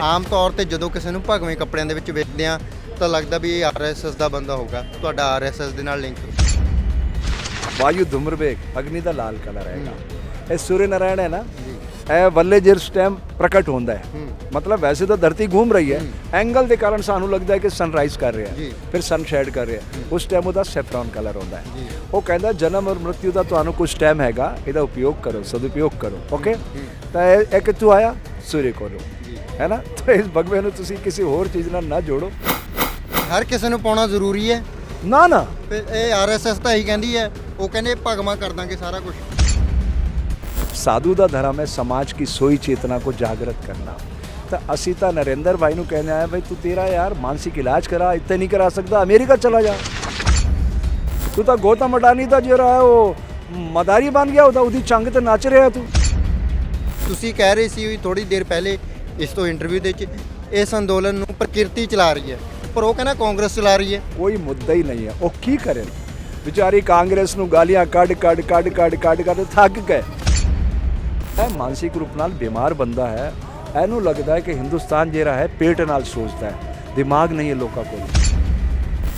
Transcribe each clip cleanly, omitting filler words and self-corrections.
ਆਮ ਤੌਰ ਤੇ ਜਦੋਂ ਕਿਸੇ ਨੂੰ ਭਗਵੇਂ ਕੱਪੜਿਆਂ ਦੇ ਵਿੱਚ ਵੇਖਦੇ ਆ ਤਾਂ ਲੱਗਦਾ ਵੀ ਇਹ ਆਰਐਸਐਸ ਦਾ ਬੰਦਾ ਹੋਊਗਾ। ਤੁਹਾਡਾ ਆਰਐਸਐਸ ਦੇ ਨਾਲ ਲਿੰਕ? वायु धूम्रवेग अग्नि का लाल कलर है। ये सूर्य नारायण है ना, ਇਹ ਵੱਲੇ ਜਿਸ ਟਾਈਮ ਪ੍ਰਗਟ ਹੁੰਦਾ ਹੈ, ਮਤਲਬ ਵੈਸੇ ਤਾਂ ਧਰਤੀ ਘੂਮ ਰਹੀ ਹੈ, ਐਂਗਲ ਦੇ ਕਾਰਨ ਸਾਨੂੰ ਲੱਗਦਾ ਹੈ ਕਿ ਸਨਰਾਈਜ਼ ਕਰ ਰਿਹਾ ਹੈ, ਫਿਰ ਸਨਸ਼ੈਡ ਕਰ ਰਿਹਾ ਹੈ, ਉਸ ਟਾਈਮ ਉਹਦਾ ਸੈਫਰਨ ਕਲਰ ਹੁੰਦਾ ਹੈ। ਉਹ ਕਹਿੰਦਾ ਜਨਮ ਔਰ ਮ੍ਰਿਤਿੂ ਦਾ ਤੁਹਾਨੂੰ ਕੁਝ ਟਾਈਮ ਹੈਗਾ, ਇਹਦਾ ਉਪਯੋਗ ਕਰੋ, ਸਦਉਪਯੋਗ ਕਰੋ। ਓਕੇ, ਤਾਂ ਇਹ ਕਿੱਥੋਂ ਆਇਆ? ਸੂਰਜ ਕੋਲੋਂ, ਹੈ ਨਾ। ਤਾਂ ਇਸ ਭਗਵੇ ਨੂੰ ਤੁਸੀਂ ਕਿਸੇ ਹੋਰ ਚੀਜ਼ ਨਾਲ ਨਾ ਜੋੜੋ। ਹਰ ਕਿਸੇ ਨੂੰ ਪਾਉਣਾ ਜ਼ਰੂਰੀ ਹੈ? ਨਾ ਨਾ, ਫਿਰ ਇਹ ਆਰਐਸਐਸ ਤਾਂ ਇਹੀ ਕਹਿੰਦੀ ਹੈ, ਉਹ ਕਹਿੰਦੇ ਭਗਵਾਂ ਕਰ ਦਾਂਗੇ ਸਾਰਾ ਕੁਝ। साधु का धर्म है समाज की सोई चेतना को जागृत करना। तो असी तो नरेंद्र भाई को कहना है भाई तू तेरा यार मानसिक इलाज करा, इतने नहीं करा सकता, अमेरिका चला जा। तू तो गौतम अडानी का जो रहा है वो मदारी बन गया, उसकी चंग तो नच रहा तू। ਤੁਸੀਂ ਕਹਿ ਰਹੇ ਸੀ ਥੋੜੀ ਦੇਰ ਪਹਿਲੇ ਇਸ ਤੋਂ ਇੰਟਰਵਿਊ ਦੇ ਵਿੱਚ ਇਸ ਅੰਦੋਲਨ ਨੂੰ ਪ੍ਰਕਿਰਤੀ ਚਲਾ ਰਹੀ ਹੈ, ਪਰ ਉਹ ਕਹਿੰਦਾ ਕਾਂਗਰਸ ਚਲਾ ਰਹੀ ਹੈ। कोई मुद्दा ही नहीं है। वो की करे बेचारी कांग्रेस नूं गालियां कड़ कड़ कड़ कड़ कड़ कड़ थक गए। मानसिक रूप नाल बीमार बंदा है, ਇਹਨੂੰ लगता है कि हिंदुस्तान ਜਿਹੜਾ है पेट नाल सोचता है, दिमाग नहीं है लोगों को।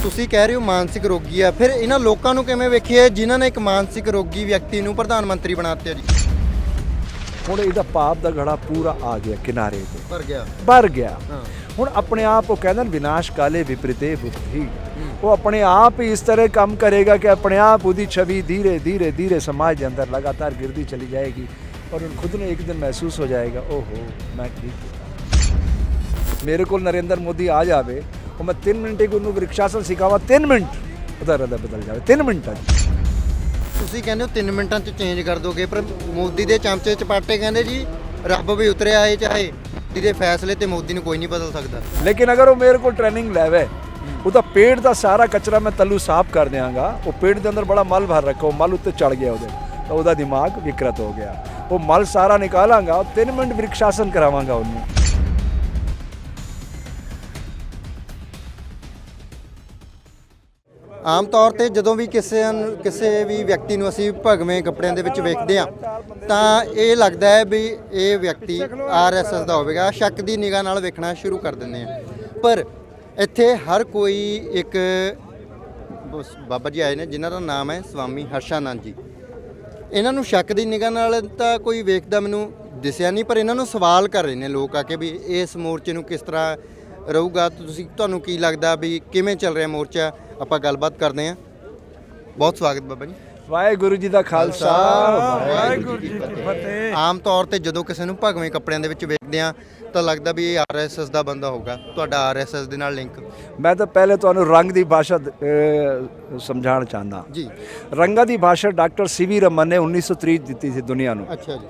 ਤੁਸੀਂ ਕਹਿ ਰਹੇ ਹੋ ਮਾਨਸਿਕ ਰੋਗੀ ਆ, ਫਿਰ ਇਹਨਾਂ ਲੋਕਾਂ ਨੂੰ ਕਿਵੇਂ ਵੇਖੀਏ ਜਿਨ੍ਹਾਂ ਨੇ ਇੱਕ ਮਾਨਸਿਕ ਰੋਗੀ ਵਿਅਕਤੀ ਨੂੰ ਪ੍ਰਧਾਨ ਮੰਤਰੀ ਬਣਾ ਦਿੱਤਾ ਜੀ? ਹੁਣ ਇਹਦਾ ਪਾਪ ਦਾ ਘੜਾ ਪੂਰਾ ਆ ਗਿਆ ਕਿਨਾਰੇ ਤੇ, ਭਰ ਗਿਆ। ਹੁਣ ਆਪਣੇ ਆਪ ਉਹ ਕਹਿੰਦੇ ਵਿਨਾਸ਼ ਕਾਲੇ ਵਿਪਰੀਤੇ ਬੁੱਧੀ, ਉਹ ਆਪਣੇ ਆਪ ਹੀ ਇਸ ਤਰ੍ਹਾਂ ਕੰਮ ਕਰੇਗਾ ਕਿ ਆਪਣੇ ਆਪ ਉਹਦੀ ਛਵੀ ਧੀਰੇ ਧੀਰੇ ਧੀਰੇ समाज के अंदर लगातार गिरती चली जाएगी और खुद ने एक दिन महसूस हो जाएगा ओहो मैं ठीक हूँ। मेरे को नरेंद्र मोदी आ जाए और मैं 3 मिनट एक उन्होंने वृक्षासन सिखावा, 3 मिनट ਉਹਦਾ ਰਦਾ ਬਦਲ ਜਾਵੇ, 3 ਮਿੰਟਾਂ 'ਚ। ਤੁਸੀਂ ਕਹਿੰਦੇ ਹੋ 3 ਮਿੰਟਾਂ 'ਚ ਚੇਂਜ ਕਰ ਦੋਗੇ, ਪਰ ਮੋਦੀ ਦੇ ਚਮਚੇ ਚਪਾਟੇ ਕਹਿੰਦੇ ਜੀ ਰੱਬ ਵੀ ਉਤਰਿਆ ਆਏ ਚਾਹੇ ਇਹਦੇ ਫੈਸਲੇ ਤੇ ਮੋਦੀ ਨੂੰ ਕੋਈ ਨਹੀਂ ਬਦਲ ਸਕਦਾ। ਲੇਕਿਨ ਅਗਰ ਉਹ ਮੇਰੇ ਕੋਲ ਟ੍ਰੇਨਿੰਗ ਲੈਵੇ, ਉਹਦਾ ਪੇਟ ਦਾ ਸਾਰਾ ਕਚਰਾ ਮੈਂ ਤੱਲੂ ਸਾਫ਼ ਕਰ ਦਿਆਂਗਾ। ਉਹ ਪੇਟ ਦੇ ਅੰਦਰ ਬੜਾ ਮਲ ਭਰ ਰੱਖਾ, ਉਹ ਮਲ ਉੱਤੇ ਚੜ ਗਿਆ ਉਹਦੇ, ਤਾਂ ਉਹਦਾ ਦਿਮਾਗ ਵਿਕਰਤ ਹੋ ਗਿਆ। ਉਹ ਮਲ ਸਾਰਾ ਨਿਕਾਲਾਂਗਾ, 3 ਮਿੰਟ ਵ੍ਰਿਕਸ਼ਾਸਨ ਕਰਾਵਾਂਗਾ ਉਹਨੂੰ। ਆਮ ਤੌਰ ਤੇ ਜਦੋਂ ਵੀ ਕਿਸੇ ਵੀ ਵਿਅਕਤੀ ਨੂੰ ਅਸੀਂ ਭਗਵੇਂ ਕੱਪੜਿਆਂ ਦੇ ਵਿੱਚ ਵੇਖਦੇ ਆ ਤਾਂ ਇਹ ਲੱਗਦਾ ਹੈ ਵੀ ਇਹ ਵਿਅਕਤੀ ਆਰਐਸਐਸ ਦਾ ਹੋਵੇਗਾ। ਸ਼ੱਕ ਦੀ ਨਿਗਾਹ ਨਾਲ ਵੇਖਣਾ ਸ਼ੁਰੂ ਕਰ ਦਿੰਦੇ ਆ, ਪਰ ਇੱਥੇ ਹਰ ਕੋਈ ਇੱਕ ਬਾਬਾ ਜੀ ਆਏ ਨੇ ਜਿਨ੍ਹਾਂ ਦਾ ਨਾਮ ਹੈ ਸਵਾਮੀ ਹਰਸ਼ਾਨੰਦ ਜੀ। ਇਹਨਾਂ ਨੂੰ ਸ਼ੱਕ ਦੀ ਨਿਗਾਹ ਨਾਲ ਤਾਂ ਕੋਈ ਵੇਖਦਾ ਮੈਨੂੰ ਦਿਸਿਆ ਨਹੀਂ, ਪਰ ਇਹਨਾਂ ਨੂੰ ਸਵਾਲ ਕਰ ਰਹੇ ਨੇ ਲੋਕ ਆ ਕੇ ਵੀ ਇਸ ਮੋਰਚੇ ਨੂੰ ਕਿਸ ਤਰ੍ਹਾਂ ਰਹੂਗਾ। ਤੁਹਾਨੂੰ ਕੀ ਲੱਗਦਾ ਵੀ ਕਿਵੇਂ ਚੱਲ ਰਿਹਾ ਮੋਰਚਾ? ਆਪਾਂ ਗੱਲਬਾਤ ਕਰਦੇ ਹਾਂ। ਬਹੁਤ ਸਵਾਗਤ ਬਾਬਾ ਜੀ। ਵਾਹਿਗੁਰੂ ਜੀ ਦਾ ਖਾਲਸਾ, ਵਾਹਿਗੁਰੂ ਜੀ ਕੀ ਫਤਿਹ। ਆਮ ਤੌਰ ਤੇ ਜਦੋਂ ਕਿਸੇ ਨੂੰ ਭਗਵੇਂ ਕੱਪੜਿਆਂ ਦੇ ਵਿੱਚ ਵੇਖਦੇ ਆ ਤਾਂ ਲੱਗਦਾ ਵੀ ਇਹ ਆਰਐਸਐਸ ਦਾ ਬੰਦਾ ਹੋਊਗਾ। ਤੁਹਾਡਾ ਆਰਐਸਐਸ ਦੇ ਨਾਲ ਲਿੰਕ? ਮੈਂ ਤਾਂ ਪਹਿਲੇ ਤੁਹਾਨੂੰ ਰੰਗ ਦੀ ਭਾਸ਼ਾ ਸਮਝਾਉਣਾ ਚਾਹੁੰਦਾ ਜੀ। ਰੰਗਾਂ ਦੀ ਭਾਸ਼ਾ ਡਾਕਟਰ ਸੀਵੀ ਰਮਨ ਨੇ 1930 ਦਿੱਤੀ ਸੀ ਦੁਨੀਆ ਨੂੰ। ਅੱਛਾ ਜੀ।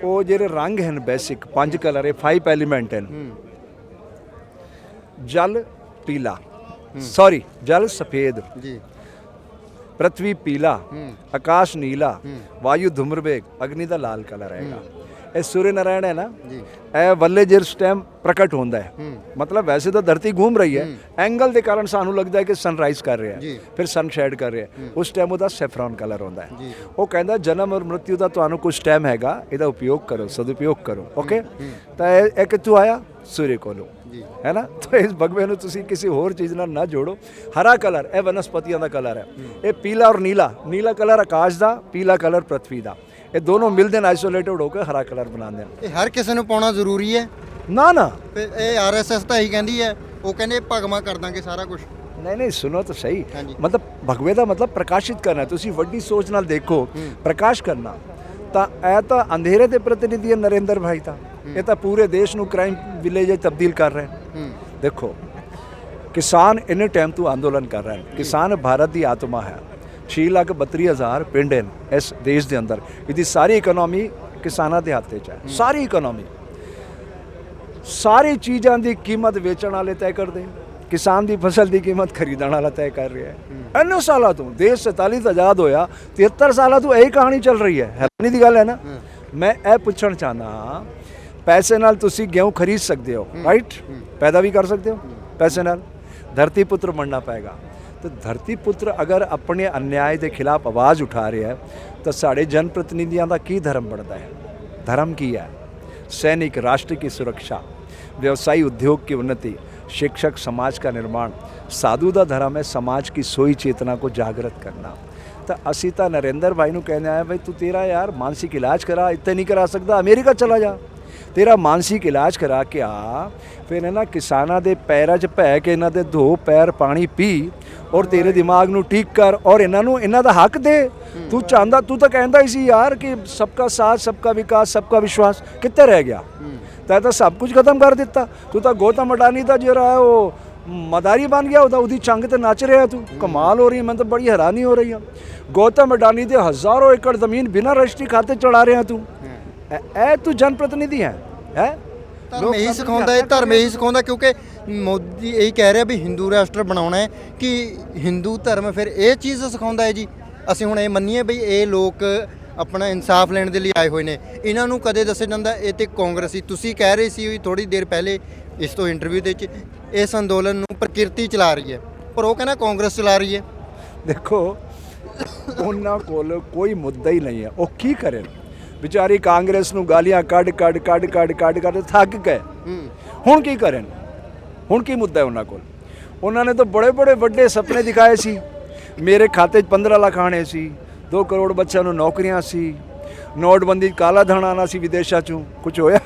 ਉਹ ਜਿਹੜੇ ਰੰਗ ਹਨ ਬੇਸਿਕ 5 ਕਲਰ ਹੈ, 5 ਐਲੀਮੈਂਟ ਹਨ। जल पीला, सॉरी जल सफेद जी, पृथ्वी पीला, आकाश नीला, वायु धूम्रवेग, अग्नि का लाल कलर है। ਇਹ सूर्य नारायण है ना, ਇਹ ਵੱਲੇ ਜਿਸ ਟਾਈਮ ਪ੍ਰਗਟ ਹੁੰਦਾ ਹੈ, ਮਤਲਬ ਵੈਸੇ ਤਾਂ ਧਰਤੀ ਘੂਮ ਰਹੀ ਹੈ, ਐਂਗਲ ਦੇ ਕਾਰਨ ਸਾਨੂੰ ਲੱਗਦਾ ਹੈ ਕਿ ਸਨਰਾਈਜ਼ ਕਰ ਰਿਹਾ ਹੈ, ਫਿਰ ਸਨਸ਼ੈਡ ਕਰ ਰਿਹਾ ਹੈ, ਉਸ ਟਾਈਮ ਉਹਦਾ ਸੈਫਰਨ ਕਲਰ ਹੁੰਦਾ ਹੈ। ਉਹ ਕਹਿੰਦਾ ਜਨਮ ਔਰ ਮ੍ਰਿਤਿੂ ਦਾ ਤੁਹਾਨੂੰ ਕੁਝ ਟਾਈਮ ਹੈਗਾ, ਇਹਦਾ ਉਪਯੋਗ ਕਰੋ, ਸਦਉਪਯੋਗ ਕਰੋ। ਓਕੇ, ਤਾਂ ਇਹ ਕਿੱਥੋਂ ਆਇਆ? ਸੂਰਜ ਕੋਲੋਂ, ਹੈ ਨਾ। ਤਾਂ ਇਸ ਭਗਵੇ ਨੂੰ ਤੁਸੀਂ ਕਿਸੇ ਹੋਰ ਚੀਜ਼ ਨਾਲ ਨਾ ਜੋੜੋ। ਹਰਾ ਕਲਰ ਇਹ ਵਨਸਪਤੀਆਂ ਦਾ ਕਲਰ ਹੈ। ਇਹ ਪੀਲਾ ਔਰ ਨੀਲਾ, ਨੀਲਾ ਕਲਰ ਆਕਾਸ਼ ਦਾ, ਪੀਲਾ ਕਲਰ ਪ੍ਰithvi ਦਾ, ਇਹ ਦੋਨੋਂ ਮਿਲਦੇ ਨੇ ਆਈਸੋਲੇਟਡ ਹੋ ਕੇ ਹਰਾ ਕਲਰ ਬਣਾਉਂਦੇ ਨੇ। ਇਹ ਹਰ ਕਿਸੇ ਨੂੰ ਪਾਉਣਾ ਜ਼ਰੂਰੀ ਹੈ? ਨਾ ਨਾ, ਫਿਰ ਇਹ ਆਰਐਸਐਸ ਤਾਂ ਇਹੀ ਕਹਿੰਦੀ ਹੈ, ਉਹ ਕਹਿੰਦੇ ਭਗਵਾਂ ਕਰ ਦਾਂਗੇ ਸਾਰਾ ਕੁਝ। नहीं नहीं, सुनो तो सही, मतलब भगवे का मतलब प्रकाशित करना है। तुसी वड्डी सोच नाल देखो, प्रकाश करना ਤਾਂ ਇਹ ਤਾਂ ਅੰਧੇਰੇ ਦੇ ਪ੍ਰਤੀਨਿਧੀ ਨਰਿੰਦਰ ਭਾਈ ਤਾਂ ਇਹ ਤਾਂ ਪੂਰੇ ਦੇਸ਼ ਨੂੰ ਕ੍ਰਾਈਮ ਵਿਲੇਜ ਤਬਦੀਲ ਕਰ ਰਹੇ ਹਨ। ਦੇਖੋ ਕਿਸਾਨ ਇੰਨੇ ਟਾਈਮ ਤੋਂ ਅੰਦੋਲਨ ਕਰ ਰਹੇ ਹਨ। ਕਿਸਾਨ ਭਾਰਤ ਦੀ ਆਤਮਾ ਹੈ। 6,32,000 ਪਿੰਡ ਹਨ ਇਸ ਦੇਸ਼ ਦੇ ਅੰਦਰ। ਇਹਦੀ ਸਾਰੀ ਇਕਨੋਮੀ ਕਿਸਾਨਾਂ ਦੇ ਹੱਥ 'ਚ ਹੈ। ਸਾਰੀ ਇਕਨੋਮੀ, ਸਾਰੀ ਚੀਜ਼ਾਂ ਦੀ ਕੀਮਤ ਵੇਚਣ ਵਾਲੇ ਤੈਅ ਕਰਦੇ, किसान की फसल की कीमत खरीदने वाला तय कर रहा है। इन्ने सालों तो देश 47 आज़ाद होया, 73 सालों तो यही कहानी चल रही है। हैरानी की गल है ना। मैं ये पूछना चाहना हाँ, पैसे नाल तुसी गेहूँ खरीद सकते हो, राइट, पैदा भी कर सकते हो पैसे नाल। धरती पुत्र बनना पेगा। तो धरती पुत्र अगर अपने अन्याय के खिलाफ आवाज़ उठा रहा है तो साढ़े जनप्रतिनिधियों का की धर्म बनता है? धर्म की है? सैनिक, राष्ट्र की सुरक्षा, व्यवसायी उद्योग की उन्नति, शिक्षक समाज का निर्माण, साधु ਦਾ ਧਰਮ ਹੈ समाज की सोई चेतना को जागृत करना। ਤਾਂ ਅਸੀਂ ਤਾਂ ਨਰਿੰਦਰ ਭਾਈ ਨੂੰ ਕਹਿੰਦੇ ਆਏ ਬਈ ਤੂੰ ਤੇਰਾ ਯਾਰ ਮਾਨਸਿਕ ਇਲਾਜ ਕਰਾ, ਇੱਥੇ ਨਹੀਂ ਕਰਾ ਸਕਦਾ ਅਮਰੀਕਾ ਚਲਾ ਜਾ, ਤੇਰਾ ਮਾਨਸਿਕ ਇਲਾਜ ਕਰਾ ਕੇ ਆ, ਫਿਰ ਇਹਨਾਂ ਕਿਸਾਨਾਂ ਦੇ ਪੈਰਾਂ 'ਚ ਪੈ ਕੇ ਇਹਨਾਂ ਦੇ ਧੋ ਪੈਰ ਪਾਣੀ ਪੀ ਔਰ ਤੇਰੇ ਦਿਮਾਗ ਨੂੰ ਠੀਕ ਕਰ ਔਰ ਇਹਨਾਂ ਨੂੰ ਇਹਨਾਂ ਦਾ ਹੱਕ ਦੇ। ਤੂੰ ਚਾਹੁੰਦਾ, ਤੂੰ ਤਾਂ ਕਹਿੰਦਾ ਹੀ ਸੀ ਯਾਰ ਕਿ सबका साथ सबका विकास सबका विश्वास, ਕਿੱਥੇ ਰਹਿ ਗਿਆ? ਤੈਂ ਤਾਂ ਸਭ ਕੁਝ ਖਤਮ ਕਰ ਦਿੱਤਾ। ਤੂੰ ਤਾਂ ਗੌਤਮ ਅਡਾਨੀ ਦਾ ਜਿਹੜਾ ਹੈ ਉਹ मदारी बन गया, ਉਹਦੀ ਚੰਗ ਤੇ ਨੱਚ ਰਿਹਾ ਤੂੰ। ਕਮਾਲ ਹੋ ਰਹੀ ਹੈ, ਮੈਨੂੰ ਤਾਂ ਬੜੀ ਹੈਰਾਨੀ ਹੋ ਰਹੀ ਹੈ। ਗੌਤਮ ਅਡਾਨੀ ਦੇ ਹਜ਼ਾਰਾਂ ਏਕੜ ਜ਼ਮੀਨ ਬਿਨਾਂ ਰਜਿਸਟਰੀ ਖਾਤੇ ਚੜਾ ਰਿਹਾ ਤੂੰ। ਇਹ ਤੂੰ ਜਨ ਪ੍ਰਤੀਨਿਧੀ ਹੈ? ਧਰਮ ਇਹੀ ਸਿਖਾਉਂਦਾ ਹੈ, ਧਰਮ ਇਹੀ ਸਿਖਾਉਂਦਾ, ਕਿਉਂਕਿ ਮੋਦੀ ਇਹੀ ਕਹਿ ਰਿਹਾ ਵੀ ਹਿੰਦੂ ਰਾਸ਼ਟਰ ਬਣਾਉਣਾ ਹੈ, ਕਿ ਹਿੰਦੂ ਧਰਮ ਫਿਰ ਇਹ ਚੀਜ਼ ਸਿਖਾਉਂਦਾ ਹੈ ਜੀ। ਅਸੀਂ ਹੁਣ ਇਹ ਮੰਨੀਏ ਬਈ ਇਹ ਲੋਕ ਆਪਣਾ ਇਨਸਾਫ ਲੈਣ ਦੇ ਲਈ ਆਏ ਹੋਏ ਨੇ, ਇਹਨਾਂ ਨੂੰ ਕਦੇ ਦੱਸਿਆ ਜਾਂਦਾ ਇਹ ਤੇ ਕਾਂਗਰਸੀ, ਤੁਸੀਂ ਕਹਿ ਰਹੇ ਸੀ ਥੋੜੀ ਦੇਰ ਪਹਿਲੇ ਇਸ ਤੋਂ ਇੰਟਰਵਿਊ ਦੇ ਵਿੱਚ, ਇਸ ਅੰਦੋਲਨ ਨੂੰ ਪ੍ਰਕਿਰਤੀ ਚਲਾ ਰਹੀ ਹੈ, ਪਰ ਉਹ ਕਹਿੰਦਾ ਕਾਂਗਰਸ ਚਲਾ ਰਹੀ ਹੈ। ਦੇਖੋ ਉਹਨਾਂ ਕੋਲ ਕੋਈ ਮੁੱਦਾ ਹੀ ਨਹੀਂ ਹੈ, ਉਹ ਕੀ ਕਰਨ ਵਿਚਾਰੀ ਕਾਂਗਰਸ ਨੂੰ ਗਾਲੀਆਂ ਕੱਢ ਥੱਕ ਗਏ। ਹੁਣ ਕੀ ਕਰਨ? ਹੁਣ ਕੀ ਮੁੱਦਾ ਹੈ ਉਹਨਾਂ ਕੋਲ? ਉਹਨਾਂ ਨੇ ਤਾਂ ਬੜੇ ਵੱਡੇ ਸੁਪਨੇ ਦਿਖਾਏ ਸੀ, ਮੇਰੇ ਖਾਤੇ 'ਚ 15 ਲੱਖ ਆਣੇ ਸੀ, 2 ਕਰੋੜ ਬੱਚਿਆਂ ਨੂੰ ਨੌਕਰੀਆਂ ਸੀ, ਨੋਟਬੰਦੀ ਕਾਲਾ ਧਨ ਆਉਣਾ ਸੀ ਵਿਦੇਸ਼ਾਂ 'ਚੋਂ, ਕੁਝ ਹੋਇਆ?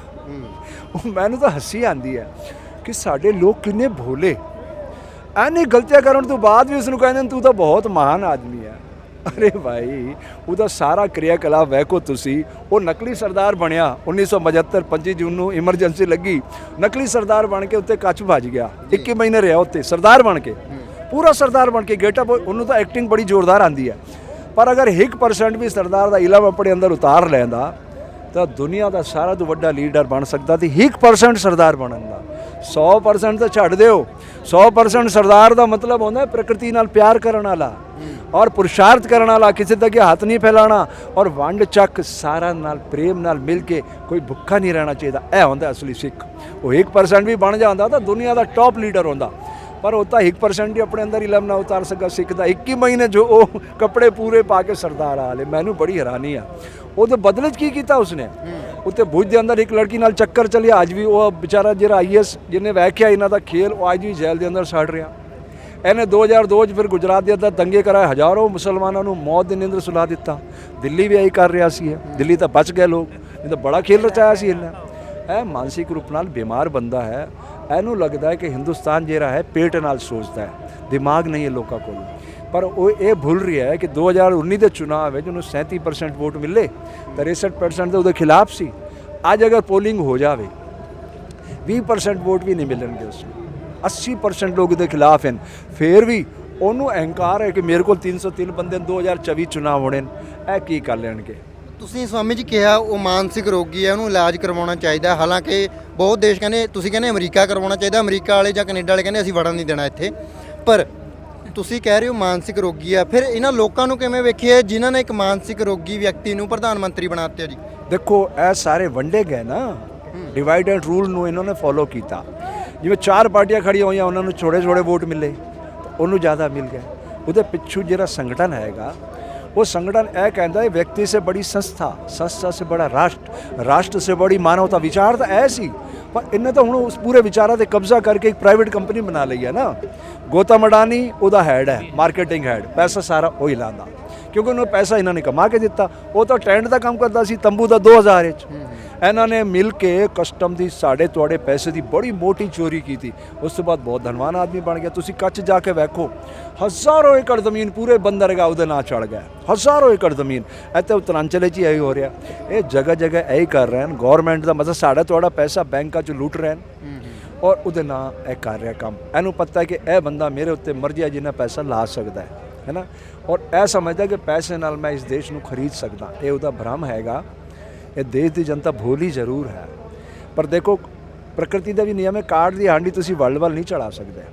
ਮੈਨੂੰ ਤਾਂ ਹੱਸੀ ਆਉਂਦੀ ਹੈ ਕਿ ਸਾਡੇ ਲੋਕ ਕਿੰਨੇ ਭੋਲੇ, ਐਨੀ ਗਲਤੀਆਂ ਕਰਨ ਤੋਂ ਬਾਅਦ ਵੀ ਉਸ ਨੂੰ ਕਹਿੰਦੇ ਤੂੰ ਤਾਂ ਬਹੁਤ ਮਹਾਨ ਆਦਮੀ ਹੈ। ਅਰੇ ਭਾਈ ਉਹਦਾ ਸਾਰਾ ਕਿਰਿਆਕਲਾਪ ਵੇਖੋ ਤੁਸੀਂ। ਉਹ ਨਕਲੀ ਸਰਦਾਰ ਬਣਿਆ 1972 25 ਜੂਨ ਨੂੰ ਇਮਰਜੈਂਸੀ ਲੱਗੀ, ਨਕਲੀ ਸਰਦਾਰ ਬਣ ਕੇ ਉੱਤੇ ਕੱਚ ਭੱਜ ਗਿਆ, 21 ਮਹੀਨੇ ਰਿਹਾ ਉੱਤੇ ਸਰਦਾਰ ਬਣ ਕੇ, ਪੂਰਾ ਸਰਦਾਰ ਬਣ ਕੇ ਗੇਟਅਪ। ਉਹਨੂੰ ਤਾਂ ਐਕਟਿੰਗ ਬੜੀ ਜ਼ੋਰਦਾਰ ਆਉਂਦੀ ਹੈ, ਪਰ ਅਗਰ 1% ਵੀ ਸਰਦਾਰ ਦਾ ਇਲਮ ਆਪਣੇ ਅੰਦਰ ਉਤਾਰ ਲੈਂਦਾ ਤਾਂ ਦੁਨੀਆ ਦਾ ਸਾਰਾ ਤੋਂ ਵੱਡਾ ਲੀਡਰ ਬਣ ਸਕਦਾ ਸੀ। 1% ਸਰਦਾਰ ਬਣਨ ਦਾ, 100% ਤਾਂ ਛੱਡ ਦਿਓ। 100% ਸਰਦਾਰ ਦਾ ਮਤਲਬ ਹੁੰਦਾ ਪ੍ਰਕਿਰਤੀ ਨਾਲ ਪਿਆਰ ਕਰਨ ਵਾਲਾ ਔਰ ਪੁਰਸ਼ਾਰਥ ਕਰਨ ਵਾਲਾ, ਕਿਸੇ ਦੇ ਅੱਗੇ ਹੱਥ ਨਹੀਂ ਫੈਲਾਉਣਾ ਔਰ ਵੰਡ ਚੱਕ ਸਾਰਾ ਨਾਲ ਪ੍ਰੇਮ ਨਾਲ ਮਿਲ ਕੇ, ਕੋਈ ਭੁੱਖਾ ਨਹੀਂ ਰਹਿਣਾ ਚਾਹੀਦਾ। ਇਹ ਹੁੰਦਾ ਅਸਲੀ ਸਿੱਖ। ਉਹ 1% ਵੀ ਬਣ ਜਾਂਦਾ ਤਾਂ ਦੁਨੀਆ ਦਾ ਟੌਪ ਲੀਡਰ ਹੁੰਦਾ, ਪਰ ਉਹ ਤਾਂ 1% ਹੀ ਆਪਣੇ ਅੰਦਰ ਇਲਮ ਨਾ ਉਤਾਰ ਸਕਾ ਸਿੱਖ ਦਾ। 21 ਮਹੀਨੇ ਜੋ ਉਹ ਕੱਪੜੇ ਪੂਰੇ ਪਾ ਕੇ ਸਰਦਾਰ ਆ ਲੇ, ਮੈਨੂੰ ਬੜੀ ਹੈਰਾਨੀ ਆ। ਉਹਦੇ ਬਦਲੇ 'ਚ ਕੀ ਕੀਤਾ ਉਸਨੇ? ਉੱਤੇ ਭੁਜ ਦੇ ਅੰਦਰ ਇੱਕ ਲੜਕੀ ਨਾਲ ਚੱਕਰ ਚੱਲਿਆ, ਅੱਜ ਵੀ ਉਹ ਵਿਚਾਰਾ ਜਿਹੜਾ IAS ਜਿਹਨੇ ਵੇਖਿਆ ਇਹਨਾਂ ਦਾ ਖੇਲ, ਉਹ ਅੱਜ ਵੀ ਜੇਲ੍ਹ ਦੇ ਅੰਦਰ ਸੜ ਰਿਹਾ। ਇਹਨੇ 2002 'ਚ ਫਿਰ ਗੁਜਰਾਤ ਦੇ ਅੰਦਰ ਦੰਗੇ ਕਰਾਏ, ਹਜ਼ਾਰਾਂ ਮੁਸਲਮਾਨਾਂ ਨੂੰ ਮੌਤ ਦੀ ਨੀਂਦਰ ਸੁਲਾ ਦਿੱਤਾ। ਦਿੱਲੀ ਵੀ ਇਹੀ ਕਰ ਰਿਹਾ ਸੀ, ਦਿੱਲੀ ਤਾਂ ਬਚ ਗਏ ਲੋਕ, ਨਹੀਂ ਤਾਂ ਬੜਾ ਖੇਲ ਰਚਾਇਆ ਸੀ ਇਹਨੇ। ਇਹ ਮਾਨਸਿਕ ਰੂਪ ਨਾਲ ਬਿਮਾਰ ਬੰਦਾ ਹੈ। ਇਹਨੂੰ ਲੱਗਦਾ ਹੈ ਕਿ ਹਿੰਦੁਸਤਾਨ ਜਿਹੜਾ ਹੈ ਪੇਟ ਨਾਲ ਸੋਚਦਾ ਹੈ, ਦਿਮਾਗ ਨਹੀਂ ਹੈ ਲੋਕਾਂ ਕੋਲ। ਪਰ ਉਹ ਇਹ ਭੁੱਲ ਰਿਹਾ ਹੈ ਕਿ 2019 ਦੇ ਚੁਣਾਵ ਵਿੱਚ ਉਹਨੂੰ 37% ਵੋਟ ਮਿਲੇ, 63% ਤਾਂ ਉਹਦੇ ਖਿਲਾਫ ਸੀ। ਅੱਜ ਅਗਰ ਪੋਲਿੰਗ ਹੋ ਜਾਵੇ 20% ਵੋਟ ਵੀ ਨਹੀਂ ਮਿਲਣਗੇ ਉਸਨੂੰ, 80% ਲੋਕ ਉਹਦੇ ਖਿਲਾਫ ਹਨ। ਫਿਰ ਵੀ ਉਹਨੂੰ ਅਹੰਕਾਰ ਹੈ ਕਿ ਮੇਰੇ ਕੋਲ 303 ਬੰਦੇ 2024 ਚੁਣਾਵ ਹੋਣੇ ਨੇ, ਇਹ ਕੀ ਕਰ ਲੈਣਗੇ? ਤੁਸੀਂ ਸਵਾਮੀ ਜੀ ਕਿਹਾ ਉਹ ਮਾਨਸਿਕ ਰੋਗੀ ਹੈ, ਉਹਨੂੰ ਇਲਾਜ ਕਰਵਾਉਣਾ ਚਾਹੀਦਾ। ਹਾਲਾਂਕਿ ਬਹੁਤ ਦੇਸ਼ ਕਹਿੰਦੇ, ਤੁਸੀਂ ਕਹਿੰਦੇ ਅਮਰੀਕਾ ਕਰਵਾਉਣਾ ਚਾਹੀਦਾ, ਅਮਰੀਕਾ ਵਾਲੇ ਜਾਂ ਕੈਨੇਡਾ ਵਾਲੇ ਕਹਿੰਦੇ ਅਸੀਂ ਵੜਨ ਨਹੀਂ ਦੇਣਾ ਇੱਥੇ, ਪਰ ਤੁਸੀਂ ਕਹਿ ਰਹੇ ਹੋ ਮਾਨਸਿਕ ਰੋਗੀ ਆ। ਫਿਰ ਇਹਨਾਂ ਲੋਕਾਂ ਨੂੰ ਕਿਵੇਂ ਵੇਖੀਏ ਜਿਨ੍ਹਾਂ ਨੇ ਇੱਕ ਮਾਨਸਿਕ ਰੋਗੀ ਵਿਅਕਤੀ ਨੂੰ ਪ੍ਰਧਾਨ ਮੰਤਰੀ ਬਣਾ ਦਿੱਤਾ ਜੀ? ਦੇਖੋ ਇਹ ਸਾਰੇ ਵੰਡੇ ਗਏ ਨਾ, ਡਿਵਾਈਡ ਐਂਡ ਰੂਲ ਨੂੰ ਇਹਨਾਂ ਨੇ ਫੋਲੋ ਕੀਤਾ। ਜਿਵੇਂ 4 ਪਾਰਟੀਆਂ ਖੜੀਆਂ ਹੋਈਆਂ, ਉਹਨਾਂ ਨੂੰ ਛੋਟੇ ਵੋਟ ਮਿਲੇ, ਉਹਨੂੰ ਜ਼ਿਆਦਾ ਮਿਲ ਗਏ। ਉਹਦੇ ਪਿੱਛੋਂ ਜਿਹੜਾ ਸੰਗਠਨ ਹੈਗਾ, वो संगठन यह कहता है व्यक्ति से बड़ी संस्था, संस्था से बड़ा राष्ट्र, राष्ट्र से बड़ी मानवता। विचार तो ऐसी, पर इन्हें तो हूँ उस पूरे विचारों से कब्जा करके एक प्राइवेट कंपनी बना ली है ना। गौतम अडानी उदा हैड है, मार्केटिंग हैड, पैसा सारा वही लाता, क्योंकि उन्होंने पैसा इन्होंने कमा के दिता। वो तो टेंट का काम करता सी, तंबू का 2000 इन्होंने मिल के कस्टम की साढ़े थोड़े पैसे की बड़ी मोटी चोरी की थी। उस तो बाद बहुत धनवान आदमी बन गया। तुसी कच्छ जाके वेखो, हज़ारों एकड़ जमीन पूरे बंदरगाह उहदे नाल चढ़ गया, हज़ारों एकड़ जमीन। इत्थे उत्तरांचल च यही हो रहा, ये जगह जगह यही कर रहे हैं। गौरमेंट का मतलब साढ़ा थोड़ा पैसा बैंकों च लुट रहे हैं और उहदे नाल यह कर रहा काम। इहनूं पता है कि यह बंदा मेरे उत्ते मर्जी है जिन्ना पैसा ला सकता है ना, और यह समझदा कि पैसे नाल मैं इस देश नूं खरीद सकदा। ये उहदा भ्रम हैगा। ये देश की जनता भोली जरूर है, पर देखो प्रकृति का भी नियम है, कार्ड की हांडी तुसी वल नहीं चढ़ा सकते।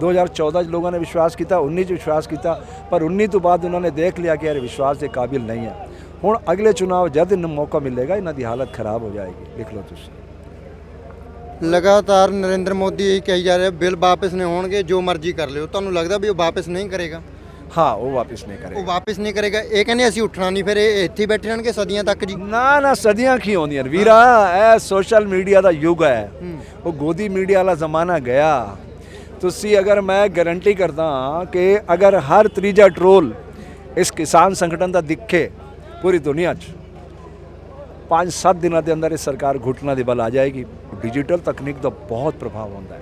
2014 लोगों ने विश्वास किया, 19 विश्वास किया, पर 19 तो बाद उन्होंने देख लिया कि यार विश्वास के काबिल नहीं है। हुण अगले चुनाव जब इन्हें मौका मिलेगा इन्हों की हालत खराब हो जाएगी। लिख लो तुसी। लगातार नरेंद्र मोदी यही कही जा रहे बिल वापस नहीं होंगे, जो मर्जी कर लो। तुहानूं लगदा भी वो वापस नहीं करेगा? हाँ वो वापस नहीं ਉਹ करेगा ਵਾਪਸ ਨਹੀਂ ਕਰੇਗਾ। ਇਹ ਕਹਿੰਦੇ ਅਸੀਂ ਉੱਠਣਾ ਨਹੀਂ, ਫਿਰ ਇਹ ਇੱਥੇ ਹੀ ਬੈਠੇ ਰਹਿਣਗੇ ਸਦੀਆਂ ਤੱਕ ਜੀ। ਨਾ ਸਦੀਆਂ ਕੀ ਹੁੰਦੀਆਂ ਨੇ ਵੀਰਾ, ਇਹ ਸੋਸ਼ਲ ਮੀਡੀਆ ਦਾ ਯੁੱਗ ਹੈ। ਉਹ ਗੋਦੀ ਮੀਡੀਆ ਵਾਲਾ ਜ਼ਮਾਨਾ ਗਿਆ। ਤੁਸੀਂ ਅਗਰ ਮੈਂ ਗਾਰੰਟੀ ਕਰਦਾ ਕਿ ਅਗਰ ਹਰ ਤੀਜਾ ਟਰੋਲ ਇਸ ਕਿਸਾਨ ਸੰਗਠਨ ਦਾ ਦਿਖੇ ਪੂਰੀ ਦੁਨੀਆ 'ਚ 5-7 ਦਿਨਾਂ ਦੇ ਅੰਦਰ ਇਹ ਸਰਕਾਰ ਘੁਟਨਾ ਦੇ ਬਲ ਆ ਜਾਏਗੀ। ਡਿਜੀਟਲ ਤਕਨੀਕ ਦਾ ਬਹੁਤ ਪ੍ਰਭਾਵ ਹੁੰਦਾ ਹੈ,